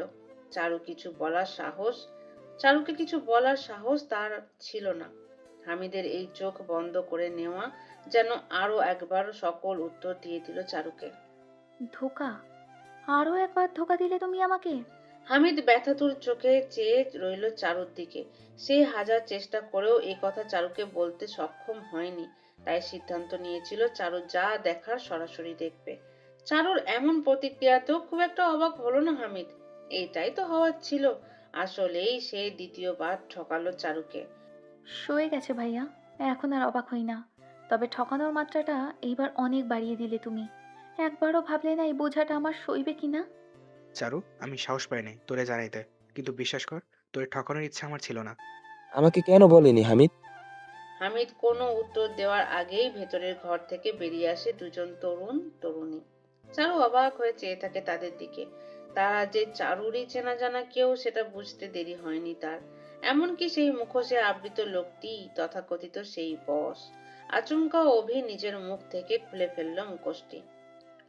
[SPEAKER 2] চারুকে কিছু বলার সাহস তার ছিল না। হামিদের এই চোখ বন্ধ করে নেওয়া যেন আরো একবার সকল উত্তর দিয়ে দিল চারুকে।
[SPEAKER 4] ধোকা, আরও একবার ধোকা দিলে তুমি আমাকে।
[SPEAKER 2] হামিদ ব্যথাতুর চোখে চেয়ে রইল চারুর দিকে। সে হাজার চেষ্টা করেও এ কথা চারুকে বলতে সক্ষম হয়নি, তাই সিদ্ধান্ত নিয়েছিল চারু যা দেখার সরাসরি দেখবে। চারুর এমন প্রতিক্রিয়াতেও খুব একটা অবাক হলো না হামিদ। এইটাই তো হওয়ার ছিল। আসলেই সে দ্বিতীয়বার ঠকালো চারুকে।
[SPEAKER 4] সয়ে গেছে ভাইয়া, এখন আর অবাক হই না। তবে ঠকানোর মাত্রাটা এইবার অনেক বাড়িয়ে দিলে তুমি। একবারও ভাবলে না এই বোঝাটা আমার সইবে কিনা।
[SPEAKER 3] চারু, আমি সাহস পাই নাই তোরে জানাইতে, কিন্তু বিশ্বাস কর, তোরে ঠকানোর ইচ্ছা আমার ছিল না।
[SPEAKER 10] আমাকে কেন বলেনি হামিদ?
[SPEAKER 2] হামিদ কোনো উত্তর দেওয়ার আগেই ভেতরের ঘর থেকে বেরিয়ে আসে দুজন তরুণ তরুণী। চারু অবাক হয়ে চেয়ে থাকে তাদের দিকে। তারা যে চারুরই চেনা জানা কেউ সেটা বুঝতে দেরি হয়নি তার। এমনকি সেই মুখোশে আবৃত লোকটি তথাকথিত সেই বস। আচমকা অভি নিজের মুখ থেকে খুলে ফেলল মুখোশটি।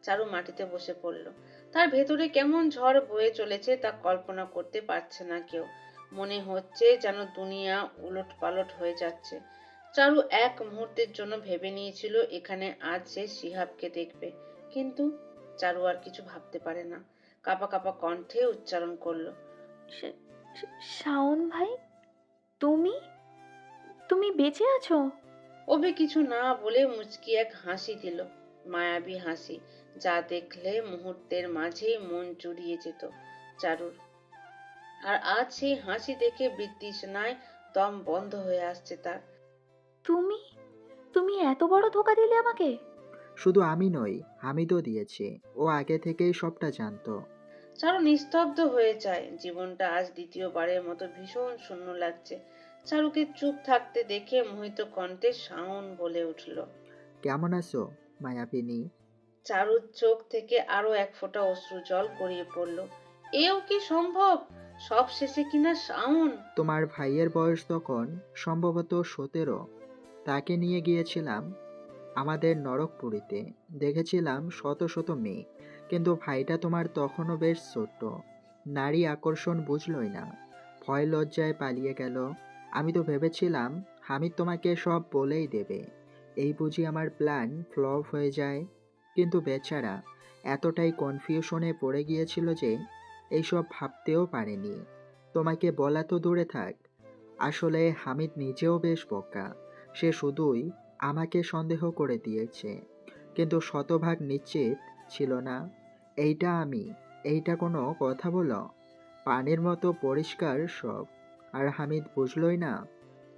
[SPEAKER 2] চারু মাটিতে বসে পড়ল। তার ভেতরে কেমন ঝড় বয়ে চলেছে তা কল্পনা করতে পারছে না কেউ। মনে হচ্ছে যেন দুনিয়া উলট পালট হয়ে যাচ্ছে। চারু এক মুহূর্তের জন্য ভেবে নিয়েছিল এখানে আজ সে শিহাবকে দেখবে, কিন্তু চারু আর কিছু ভাবতে পারে না। কাঁপা কাঁপা কণ্ঠে উচ্চারণ করলো,
[SPEAKER 4] শাওন ভাই, তুমি তুমি বেঁচে আছো?
[SPEAKER 2] অভি কিছু না বলে মুচকি এক হাসি দিল, মায়াবী হাসি, যা দেখলে মুহূর্তের মাঝেই মন জুড়িয়ে যেত চারুর। আর আজ সেই হাসি দেখে বিতৃষ্ণায় দম বন্ধ হয়ে আসছে তার।
[SPEAKER 4] তুমি তুমি এত বড় ধোকা দিলে আমাকে?
[SPEAKER 9] শুধু আমি নই, হামিদও দিয়েছি। ও আগে থেকেই সবটা জানতো।
[SPEAKER 2] চারু নিস্তব্ধ হয়ে যায়। জীবনটা আজ দ্বিতীয়বারের মতো ভীষণ শূন্য লাগছে। চারুকে চুপ থাকতে দেখে মোহিত কণ্ঠে শাওন বলে উঠল,
[SPEAKER 9] কেমন আছো মায়াবিনী?
[SPEAKER 2] চারুর চোখ থেকে আরো এক ফোঁটা অশ্রু জল গড়িয়ে পড়ল। এও কি সম্ভব? সব শেষে কিনা শাওন।
[SPEAKER 9] তোমার ভাইয়ের বয়স তখন সম্ভবত 17। তাকে নিয়ে গিয়েছিলাম আমাদের নরকপুরীতে। দেখেছিলাম শত শত মেয়ে, কিন্তু ভাইটা তোমার তখনও বেশ ছোট্ট। নারী আকর্ষণ বুঝলই না, ভয় লজ্জায় পালিয়ে গেল। আমি তো ভেবেছিলাম হামিদ তোমাকে সব বলেই দেবে, এই বুঝি আমার প্ল্যান ফ্লপ হয়ে যায়। কিন্তু বেচারা এতটাই কনফিউশনে পড়ে গিয়েছিল যে এইসব ভাবতেও পারেনি। তোমাকে বলা তো দূরে থাক, আসলে হামিদ নিজেও বেশ বোকা। সে শুধুই আমাকে সন্দেহ করে দিয়েছে, কিন্তু শতভাগ নিশ্চিত ছিল না। এইটা আমি, এইটা কোনো কথা বলো? পানির মতো পরিষ্কার সব। আর হামিদ বুঝলই না।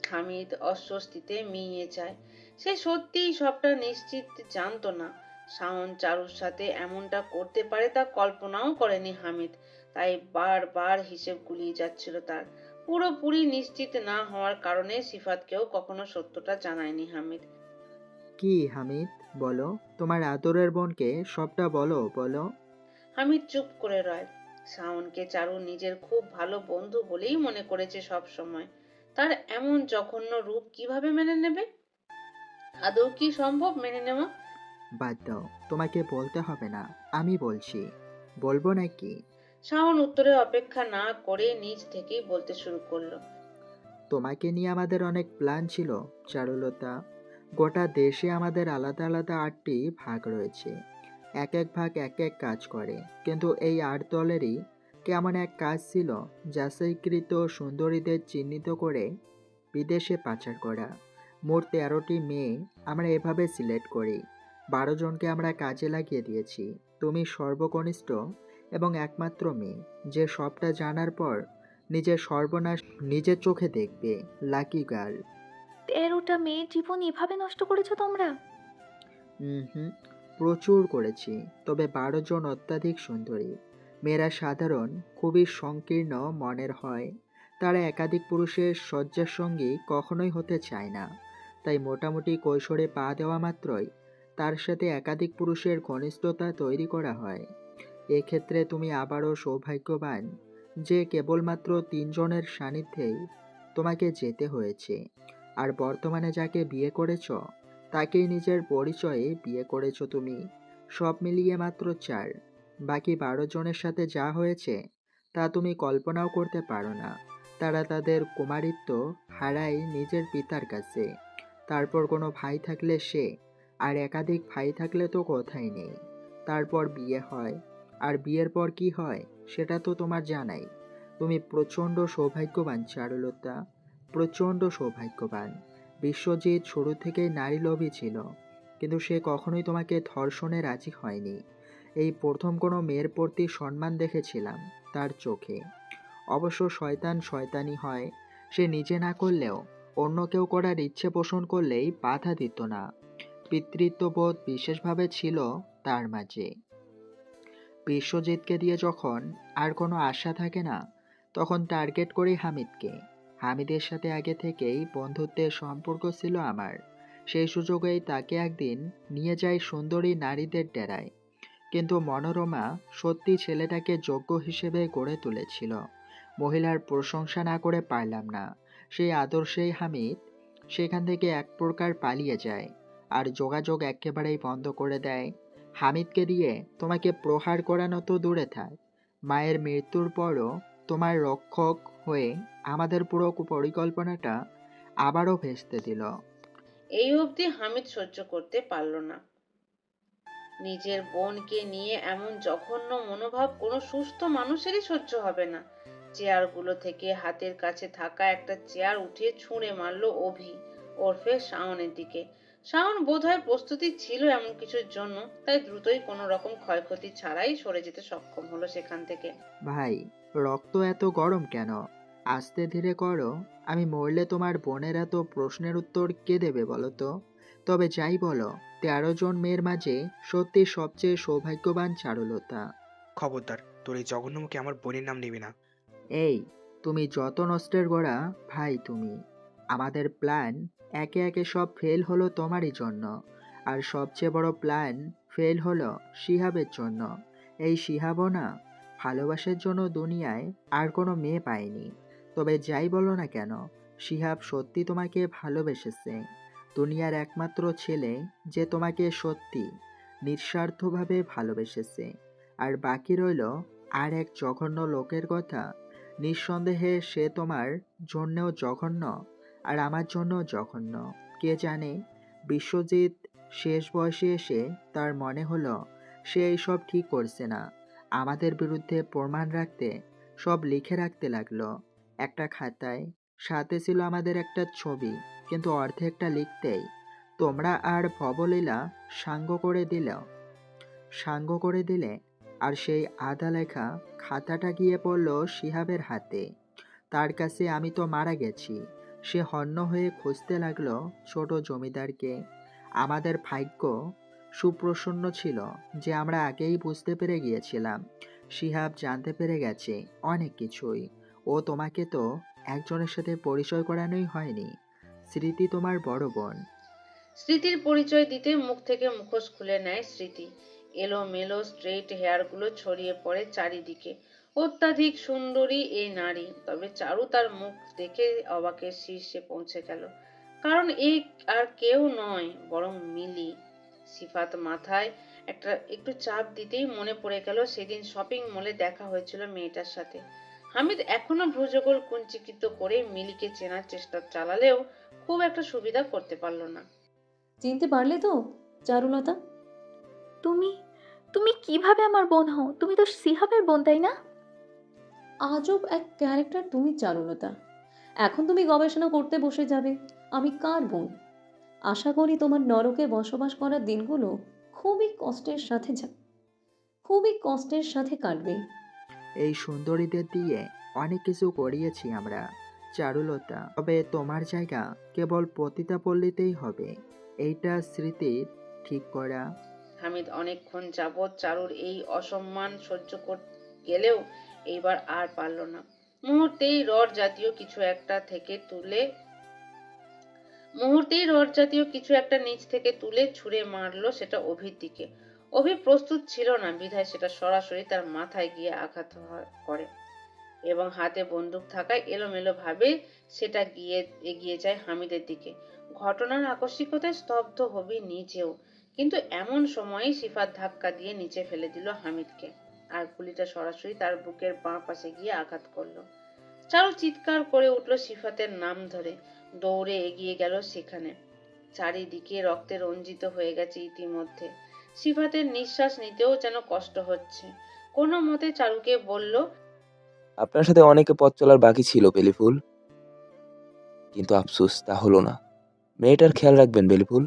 [SPEAKER 2] হামিদ অস্বস্তিতে মিইয়ে যায়। সে সত্যিই সবটা নিশ্চিত জানতো না। শাওন চারুর সাথে এমনটা করতে পারে তা কল্পনাও করেনি হামিদ। তাই বারবার হিসেব গুলিয়ে যাচ্ছিল তার। পুরোপুরি নিশ্চিত না হওয়ার কারণে সিফাতকেও কখনো সত্যটা জানায়নি হামিদ।
[SPEAKER 9] কি হামিদ, বলো, তোমার আদরের বোনকে সবটা বলো বলো।
[SPEAKER 2] হামিদ চুপ করে রয়। শাওনকে চারু নিজের খুব ভালো বন্ধু বলেই মনে করেছে সব সময়। তার এমন জঘন্য রূপ কিভাবে মেনে নেবে? আদৌ কি সম্ভব মেনে নেওয়া?
[SPEAKER 9] বাদ দাও, তোমাকে বলতে হবে না, আমি বলছি। বলবো নাকি?
[SPEAKER 2] শাওন উত্তরে অপেক্ষা না করে নিজ থেকেই বলতে শুরু করলো।
[SPEAKER 9] তোমাকে নিয়ে আমাদের অনেক প্ল্যান ছিল চারুলতা। গোটা দেশে আমাদের আলাদা আলাদা 8টি ভাগ রয়েছে। এক এক ভাগ এক এক কাজ করে, কিন্তু এই 8 দলেরই কেমন এক কাজ ছিল যাচাইকৃত সুন্দরীদের চিহ্নিত করে বিদেশে পাচার করা। মোট 13টি মেয়ে আমরা এভাবে সিলেক্ট করি। 12 জনকে আমরা কাজে লাগিয়ে দিয়েছি। তুমি সর্বকনিষ্ঠ এবং একমাত্র মেয়ে, যে সবটা জানার পর নিজের সর্বনাশ নিজের চোখে দেখবে। Lucky girl.
[SPEAKER 4] 13টা মেয়ের জীবন এভাবে নষ্ট করেছো তোমরা?
[SPEAKER 9] হুম, প্রচুর করেছি। তবে 12 জন অত্যাধিক সুন্দরী। মেয়েরা সাধারণ, খুবই সংকীর্ণ মনের হয়। তারা একাধিক পুরুষের শয্যার সঙ্গী কখনোই হতে চায় না। তাই মোটামুটি কৈশোরে পা দেওয়া মাত্রই তার সাথে একাধিক পুরুষের ঘনিষ্ঠতা তৈরি করা হয়। এক্ষেত্রে তুমি আবারও সৌভাগ্যবান যে কেবলমাত্র 3 জনের সান্নিধ্যেই তোমাকে যেতে হয়েছে। আর বর্তমানে যাকে বিয়ে করেছ তাকেই নিজের পরিচয়ে বিয়ে করেছো তুমি। সব মিলিয়ে মাত্র 4। বাকি 12 জনের সাথে যা হয়েছে তা তুমি কল্পনাও করতে পারো না। তারা তাদের কুমারিত্ব হারায় নিজের পিতার কাছে। তারপর কোনো ভাই থাকলে সে, আর একাধিক ভাই থাকলে তো কথাই নেই। তারপর বিয়ে হয়, আর বিয়ের পর কি হয় সেটা তো তোমার জানাই। তুমি প্রচণ্ড সৌভাগ্যবান চারুলতা, প্রচণ্ড সৌভাগ্যবান। বিশ্বজিৎ শুরু থেকেই নারী লোভী ছিল, কিন্তু সে কখনোই তোমাকে ধর্ষণে রাজি হয়নি। এই প্রথম কোনো মেয়ের প্রতি সম্মান দেখেছিলাম তার চোখে। অবশ্য শয়তান শয়তানি হয়, সে নিজে না করলেও অন্য কেউ করার ইচ্ছে পোষণ করলেই বাধা দিত না। পিতৃত্ববোধ বিশেষভাবে ছিল তার মাঝে। বিশ্বজিৎকে দিয়ে যখন আর কোনো আশা থাকে না, তখন টার্গেট করি হামিদকে। হামিদের সাথে আগে থেকেই বন্ধুত্বের সম্পর্ক ছিল আমার। সেই সুযোগেই তাকে একদিন নিয়ে যাই সুন্দরী নারীদের ডেরায়। কিন্তু মনোরমা সত্যি ছেলেটাকে যোগ্য হিসেবে গড়ে তুলেছিল। মহিলার প্রশংসা না করে পারলাম না। সেই আদর্শেই হামিদ সেখান থেকে এক প্রকার পালিয়ে যায়, আর যোগাযোগ একেবারেই বন্ধ করে দেয়। হামিদকে দিয়ে তোমাকে প্রহার করানো তো দূরে থাক, মায়ের মৃত্যুর পরও তোমার রক্ষক হয়ে আমাদের পুরো পরিকল্পনাটা আবারও ভেস্তে দিল।
[SPEAKER 2] এই অবধি হামিদ সহ্য করতে পারল না। নিজের বোনকে নিয়ে এমন জঘন্য মনোভাব কোনো সুস্থ মানুষেরই সহ্য হবে না। চেয়ারগুলো থেকে হাতের কাছে থাকা একটা চেয়ার উঠিয়ে ছুঁড়ে মারলো অভি ওরফে শাওনের দিকে। শাওন বোধহয় প্রস্তুতি ছিল এমন কিছুর জন্য, তাই দ্রুতই কোনো রকম ক্ষয়ক্ষতি ছাড়াই সরে যেতে সক্ষম হলো সেখান থেকে।
[SPEAKER 9] ভাই, রক্ত এত গরম কেন? আস্তে ধীরে করো। আমি মরলে তোমার বোনের এত প্রশ্নের উত্তর কে দেবে বলো তো? তবে যাই বলো, 13 জন মেয়ের মাঝে সত্যি সবচেয়ে সৌভাগ্যবান চারুলতা।
[SPEAKER 3] খবরদার, তোর এই জঘন্য মুখে আমার বোনের নাম নিবি না।
[SPEAKER 9] এই, তুমি যত নষ্টের গোড়া ভাই তুমি। আমাদের প্ল্যান একে একে সব ফেল হলো তোমারই জন্য। আর সবচেয়ে বড় প্ল্যান ফেল হলো শিহাবের জন্য। এই শিহাবও না ভালোবাসার জন্য দুনিয়ায় আর কোনো মেয়ে পায়নি। তবে যাই বলো না কেন, শিহাব সত্যি তোমাকে ভালোবেসেছে। দুনিয়ার একমাত্র ছেলে যে তোমাকে সত্যি নিঃস্বার্থভাবে ভালোবেসেছে। আর বাকি রইল আর এক জঘন্য লোকের কথা। নিঃসন্দেহে সে তোমার জন্যেও জঘন্য, আর আমার জন্যও জঘন্য। কে জানে, বিশ্বজিৎ শেষ বয়সে এসে তার মনে হলো সে এইসব ঠিক করছে না। আমাদের বিরুদ্ধে প্রমাণ রাখতে সব লিখে রাখতে লাগলো একটা খাতায়। সাথে ছিল আমাদের একটা ছবি, কিন্তু অর্ধেকটা লিখতেই তোমরা আর ভবলীলা সাঙ্গ করে দিলে। আর সেই আধা লেখা খাতাটা গিয়ে পড়ল শিহাবের হাতে। তার কাছে আমি তো মারা গেছি। সে হন্য হয়ে খুঁজতে লাগলো ছোট জমিদারকে। আমাদের ভাগ্য সুপ্রসন্ন ছিল যে আমরা আগেই বুঝতে পেরে গিয়েছিলাম। শিহাব জানতে পেরে গেছে অনেক কিছুই। ও তোমাকে তো একজনের সাথে পরিচয় করানোই হয়নি। স্মৃতি তোমার বড় বোন।
[SPEAKER 2] স্মৃতির পরিচয় দিতে মুখ থেকে মুখোশ খুলে নেয় স্মৃতি। এলোমেলো স্ট্রেট হেয়ারগুলো ছড়িয়ে পড়ে চারিদিকে। অত্যাধিক সুন্দরী এই নারী, তবে চারু তার মুখ দেখে অবাকের শীর্ষে পৌঁছে গেল। কারণ এই আর কেউ নয়, বরং মিলি। সিফাত মাথায় একটু চাপ দিতেই মনে পড়ে গেল সেদিন শপিং মলে দেখা হয়েছিল মেয়েটার সাথে। হামিদ এখনো ভ্রুযোগল কুঞ্চিত করে মিলিকে চেনার চেষ্টা চালালেও খুব একটা সুবিধা করতে পারল না।
[SPEAKER 12] চিনতে পারলে তো চারুলতা?
[SPEAKER 4] তুমি তুমি কিভাবে আমার বোন হও? তুমি তো সিহাবের বোন, তাই না?
[SPEAKER 12] আজব এক ক্যারেক্টার তুমি চারুলতা। এখন তুমি গবেষণা করতে বসে যাবে আমি কার বোন। আশা করি তোমার নরকে বসবাস করার দিনগুলো খুবই কষ্টের সাথে কাটবে।
[SPEAKER 9] এই সুন্দরীদের দিয়ে অনেক কিছু করিয়েছি আমরা চারুলতা। তবে তোমার জায়গা কেবল পতিতা পল্লীতেই হবে, এইটা স্মৃতির ঠিক করা।
[SPEAKER 2] হামিদ অনেকক্ষণ যাবৎ চারুর এই অসম্মান সহ্য গেলেও এইবার আর পারল না। মুহূর্তেই রড জাতীয় কিছু একটা নিচ থেকে তুলে ছুঁড়ে মারলো সেটা অভির দিকে। অভি প্রস্তুত ছিল না, বিধায় সেটা সরাসরি তার মাথায় গিয়ে আঘাত করে এবং হাতে বন্দুক থাকায় এলোমেলো ভাবে সেটা এগিয়ে যায় হামিদের দিকে। ঘটনার আকস্মিকতায় স্তব্ধ হবি নিজেও, কিন্তু এমন সময়ে সিফাত ধাক্কা দিয়ে নিচে ফেলে দিল হামিদকে, আর গুলিটা সরাসরি তার বুকের বাঁ পাশে গিয়ে আঘাত করলো। চারু চিৎকার করে উঠল সিফাতের নাম ধরে, দৌড়ে এগিয়ে গেল সেখানে। চারিদিকে রক্তে রঞ্জিত হয়ে গেছে ইতিমধ্যে। সিফাতের নিঃশ্বাস নিতেও যেন কষ্ট হচ্ছে। কোনো মতে চারুকে বলল,
[SPEAKER 10] আপনার সাথে অনেকে পথ চলার বাকি ছিল বেলিফুল, কিন্তু আফসোস তা হলো না। মেয়েটার খেয়াল রাখবেন বেলিফুল,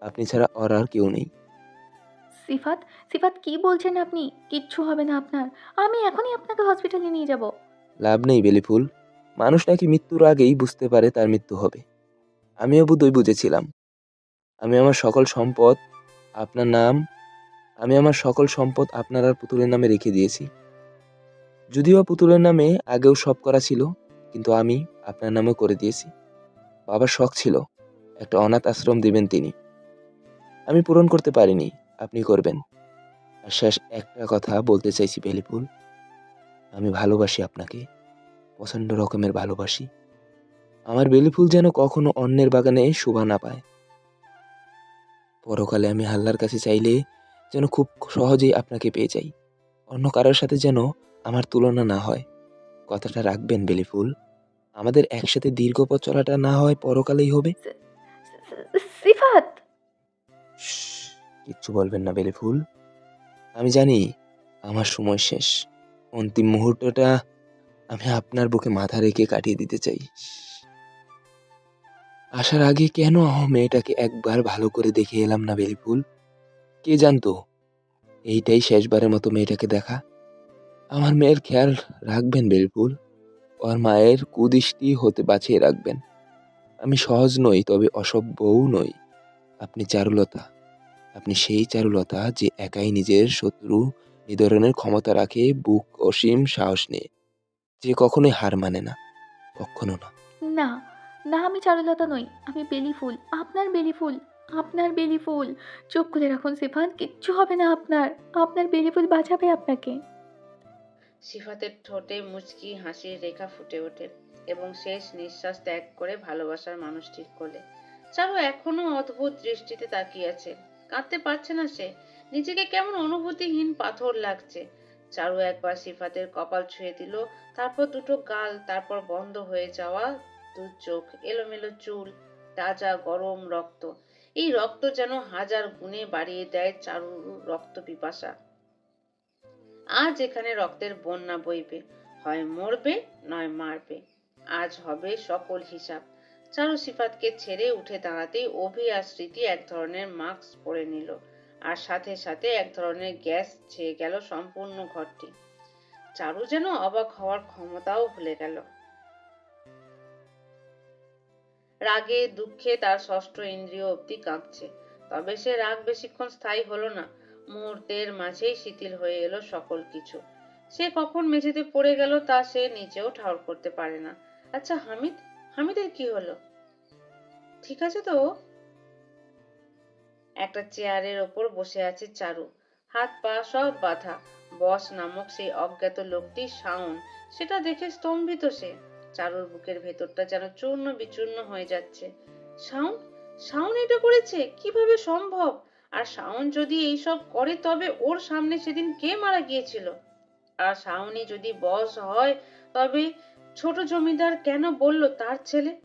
[SPEAKER 10] আপনি ছাড়া ওর আর কেউ নেই।
[SPEAKER 4] সিফাত সিফাত কি বলছেন আপনি? কিচ্ছু হবে না আপনার। আমি এখনই আপনাকে হসপিটালে নিয়ে যাব।
[SPEAKER 10] লাভ নেই বেলিফুল, মানুষ নাকি মৃত্যুর আগেই বুঝতে পারে তার মৃত্যু হবে। আমিও বোধহয় বুঝেছিলাম। আমি আমার সকল সম্পদ আপনার আর পুতুলের নামে রেখে দিয়েছি। যদিও পুতুলের নামে আগেও সব করা ছিল, কিন্তু আমি আপনার নামে করে দিয়েছি। বাবার শখ ছিল একটা অনাথ আশ্রম দিবেন তিনি, আমি পূরণ করতে পারিনি, আপনি করবেন। আর শেষ একটা কথা বলতে চাইছি বেলিফুল, আমি ভালোবাসি আপনাকে, প্রচণ্ড রকমের ভালোবাসি। আমার বেলিফুল যেন কখনো অন্যের বাগানে শোভা না পায়। পরকালে আমি আল্লাহর কাছে চাইলে যেন খুব সহজেই আপনাকে পেয়ে যাই, অন্য কারোর সাথে যেন আমার তুলনা না হয়। কথাটা রাখবেন বেলিফুল, আমাদের একসাথে দীর্ঘ পথ চলাটা না হয় পরকালেই হবে।
[SPEAKER 4] সিফাত!
[SPEAKER 10] কিচ্ছু বলবেন না বেলিফুল, আমি জানি আমার সময় শেষ। অন্তিম মুহূর্তটা আমি আপনার বুকে মাথা রেখে কাটিয়ে দিতে চাই। আসার আগে কেন মেয়েটাকে একবার ভালো করে দেখে এলাম না বেলিফুল? কে জানতো এইটাই শেষবারের মতো মেয়েটাকে দেখা। আমার মেয়ের খেয়াল রাখবেন বেলিফুল, ওর মায়ের কুদৃষ্টি হতে বাঁচিয়ে রাখবেন। আমি সহজ নই, তবে অসভ্যও নই। আপনি চারুলতা, আপনি সেই চারুলতা যে একাই নিজের শত্রু নিধনের ক্ষমতা রাখে, বুক অসীম সাহস নিয়ে, যে কখনোই হার মানে না, কখনো না।
[SPEAKER 4] না, না, আমি চারুলতা নই। আমি বেলিফুল, আপনার বেলিফুল, আপনার বেলিফুল। চোখ খুলে রাখুন সিফাত, কিচ্ছু হবে না আপনার। আপনার বেলিফুল বাঁচাবে আপনাকে।
[SPEAKER 2] সিফাতের ঠোঁটে মুচকি হাসির রেখা ফুটে ওঠে এবং শেষ নিঃশ্বাস ত্যাগ করে ভালোবাসার মানুষটির কোলে। চারু এখনো অদ্ভুত দৃষ্টিতে তাকিয়ে আছে। কাঁদতে পারছে না সে, নিজেকে কেমন অনুভূতিহীন পাথর লাগছে। চারু একবার সিফাতের কপাল ছুঁয়ে দিল, তারপর দুটো গাল, তারপর বন্ধ হয়ে যাওয়া দু চোখ, এলোমেলো চুল, তাজা গরম রক্ত। এই রক্ত যেন হাজার গুণে বাড়িয়ে দেয় চারুর রক্ত পিপাসা। আজ এখানে রক্তের বন্যা বইবে, হয় মরবে নয় মারবে। আজ হবে সকল হিসাব। চারু সিফাতকে ছেড়ে উঠে দাঁড়াতেই অভি আর স্মৃতি এক ধরনের মাস্ক পরে নিল, আর সাথে সাথে এক ধরনের গ্যাস ছেয়ে গেল সম্পূর্ণ ঘরটি। চারু যেন অবাক হওয়ার ক্ষমতাও ভুলে গেল। রাগে দুঃখে তার ষষ্ঠ ইন্দ্রিয় অবধি কাঁপছে। তবে সে রাগ বেশিক্ষণ স্থায়ী হলো না, মুহূর্তের মাঝেই শিথিল হয়ে এলো সকল কিছু। সে কখন মেঝেতে পড়ে গেল তা সে নিজেও ঠাউর করতে পারে না। আচ্ছা, হামিদের কি হলো? ঠিক আছে তো ও? একটা চেয়ারের ওপর বসে আছে চারু, হাত পা সব বাঁধা। বস নামক সেই অজ্ঞাত লোকটি শাওন, সেটা দেখে স্তম্ভিত সে। চারুর বুকের ভেতরটা যেন চূর্ণ বিচূর্ণ হয়ে যাচ্ছে। শাওন? শাওন এটা করেছে? কিভাবে সম্ভব? আর শাওন যদি এইসব করে তবে ওর সামনে সেদিন কে মারা গিয়েছিল? আর শাওনই যদি বস হয় তবে ছোট জমিদার কেন বলল তার ছেলে?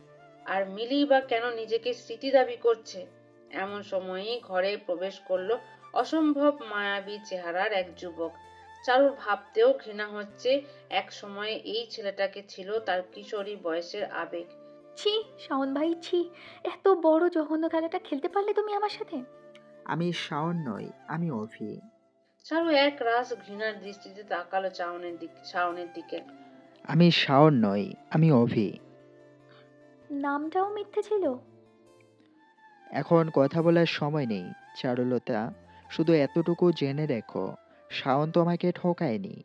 [SPEAKER 2] আর মিলি বা কেন নিজেকে স্মৃতি দাবি করছে? এমন সময়েই ঘরে প্রবেশ করলো অসম্ভব মায়াবী চেহারার এক যুবক। চারুর ভাবতেও ঘৃণা হচ্ছে, এক সময় এই ছেলেটাকে ছিল তার কিশোরী বয়সের আবেগ।
[SPEAKER 4] ছি, শাওন ভাই, ছি! এত বড় জঘন্য খেলাটা খেলতে পারলে তুমি আমার সাথে?
[SPEAKER 9] আমি শাওন নই, আমি অভি।
[SPEAKER 2] চারু এক রাস ঘৃণার দৃষ্টিতে তাকালো শাওনের দিকে।
[SPEAKER 9] আমি শাওন নই, আমি অভি।
[SPEAKER 4] নামটাও মিথ্যে ছিল।
[SPEAKER 9] এখন কথা বলার সময় নেই চারুলতা, শুধু এতটুকু জেনে রেখো, শাওন তোমাকে ঠকায়নি।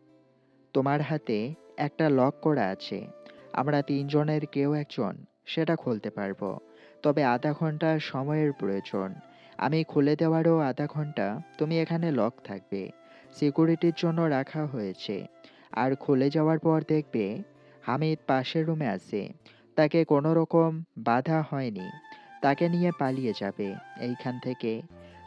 [SPEAKER 9] তোমার হাতে একটা লক করা আছে, আমরা তিনজনের কেউ একজন সেটা খুলতে পারবো। তবে আধা ঘন্টা সময়ের প্রয়োজন। আমি খুলে দেওয়ারও আধা ঘন্টা তুমি এখানে লক থাকবে, সিকিউরিটির জন্য রাখা হয়েছে। আর খুলে যাওয়ার পর দেখবে হামিদ পাশের রুমে আছে, তাকে কোনো রকম বাধা হয়নি, তাকে নিয়ে পালিয়ে যাবে এইখান থেকে।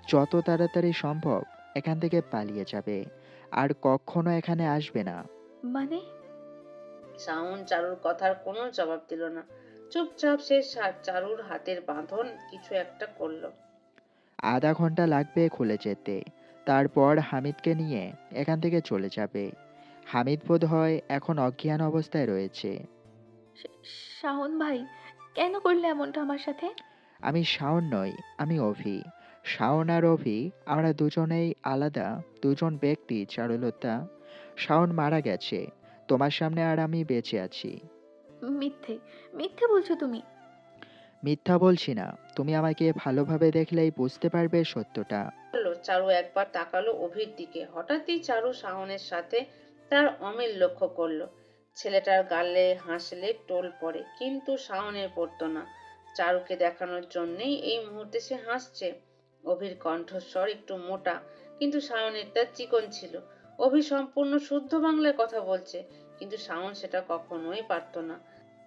[SPEAKER 9] যত তাড়াতাড়ি সম্ভব এখান থেকে পালিয়ে যাবে, আর কখনো এখানে আসবে না।
[SPEAKER 4] মানে?
[SPEAKER 2] শাওন চারুর কথার কোনো জবাব দিল না। চুপচাপ সে চারুর হাতের বাঁধন কিছু একটা করলো।
[SPEAKER 9] আধা ঘন্টা লাগবে খুলে যেতে, তারপর হামিদকে নিয়ে এখান থেকে চলে যাবে। হামিদ বোধ হয় এখন অজ্ঞান অবস্থায় রয়েছে।
[SPEAKER 4] শা- শাওন ভাই, কেন করলে এমনটা আমার সাথে?
[SPEAKER 9] আমি শাওন নই, আমি অভি। শাওন আর অভি আমরা দুজনেই আলাদা দুজন ব্যক্তি চারুলতা। শাওন মারা গেছে, তোমার সামনে আর আমি বেঁচে আছি।
[SPEAKER 4] মিথ্যে, মিথ্যে বলছো তুমি।
[SPEAKER 9] মিথ্যা বলছি না, তুমি আমাকে ভালোভাবে দেখলেই বুঝতে পারবে সত্যটা।
[SPEAKER 2] বললো। চারু একবার তাকালো অভির দিকে। হঠাৎই চারু শাওনের সাথে তার অমিল লক্ষ্য করলো। ছেলেটার গালে হাসলে টোল পড়ে, কিন্তু শাওনের পড়তো না। চারুকে দেখানোর জন্যই এই মুহূর্তে সে হাসছে। অভির কণ্ঠস্বর একটু মোটা, কিন্তু শাওনেরটা চিকন ছিল। অভি সম্পূর্ণ শুদ্ধ বাংলায় কথা বলছে, কিন্তু শাওন সেটা কখনোই পারতো না।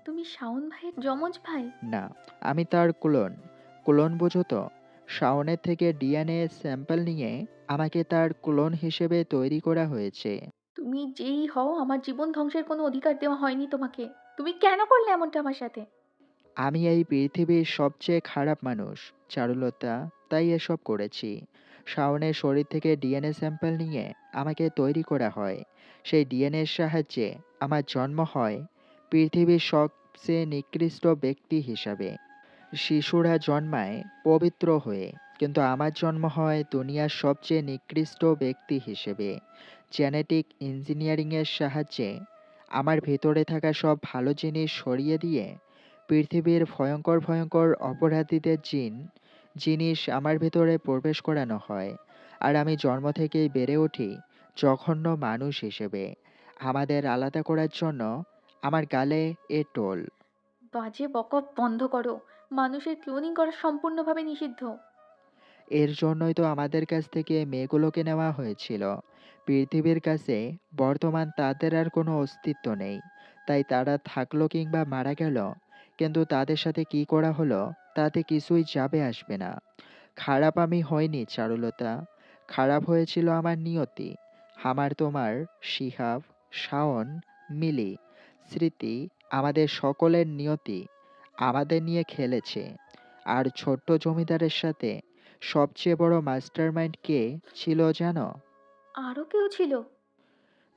[SPEAKER 4] তুমি শাওন ভাইয়ের যমজ ভাই?
[SPEAKER 9] না, আমি তার ক্লোন। ক্লোন বোঝো তো? শাওনের থেকে ডিএনএ স্যাম্পল নিয়ে আমাকে তার ক্লোন হিসেবে তৈরি করা হয়েছে।
[SPEAKER 4] তুমি যেই হও, আমার জীবন ধ্বংসের কোনো অধিকার দেওয়া হয়নি তোমাকে। তুমি কেন করলে এমনটা আমার সাথে?
[SPEAKER 9] আমি এই পৃথিবীর সবচেয়ে খারাপ মানুষ চারুলতা, তাই এসব করেছি। শাওনের শরীর থেকে ডিএনএ স্যাম্পল নিয়ে আমাকে তৈরি করা হয়। সেই ডিএনএর সাহায্যে আমার জন্ম হয় পৃথিবীর সবচেয়ে নিকৃষ্ট ব্যক্তি হিসাবে। শিশুরা জন্মায় পবিত্র হয়ে, কিন্তু আমার জন্ম হয় দুনিয়ার সবচেয়ে নিকৃষ্ট ব্যক্তি হিসেবে। জেনেটিক ইঞ্জিনিয়ারিংয়ের সাহায্যে আমার ভেতরে থাকা সব ভালো জিনিস সরিয়ে দিয়ে পৃথিবীর ভয়ঙ্কর ভয়ঙ্কর অপরাধীদের জিনিস আমার ভেতরে প্রবেশ করানো হয়। আর আমি জন্ম থেকেই বেড়ে উঠি জঘন্য মানুষ হিসেবে। আমাদের আলাদা করার জন্য আমার গালে এ টোল।
[SPEAKER 4] বাজে বকব বন্ধ করো। মানুষের ক্লোনিং করা সম্পূর্ণভাবে নিষিদ্ধ।
[SPEAKER 9] এর জন্যই তো আমাদের কাছ থেকে মেয়েগুলোকে নেওয়া হয়েছিল। পৃথিবীর কাছে বর্তমান তাদের আর কোনো অস্তিত্ব নেই। তাই তারা থাকলো কিংবা মারা গেল, কিন্তু তাদের সাথে কি করা হলো তাতে কিছুই যাবে আসবে না। খারাপ আমি হইনি চারুলতা, খারাপ হয়েছিল আমার নিয়তি। আমার, তোমার, শিহাব, শাওন, মিলি, স্মৃতি, আমাদের সকলের নিয়তি আমাদের নিয়ে খেলেছে। আর ছোট্ট জমিদারের সাথে সবচেয়ে বড় মাস্টারমাইন্ড কে ছিল জানো?
[SPEAKER 4] আরও কেউ ছিল?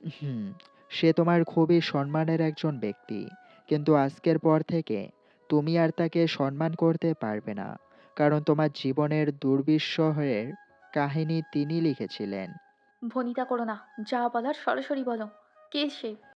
[SPEAKER 9] হুম, সে তোমার খুবই সম্মানের একজন ব্যক্তি। কিন্তু আজকের পর থেকে তুমি আর তাকে সম্মান করতে পারবে না, কারণ তোমার জীবনের দুর্বিষহের কাহিনী তিনি লিখেছিলেন।
[SPEAKER 4] ভনিতা করো না, যা বলার সরাসরি বলো। কে সে?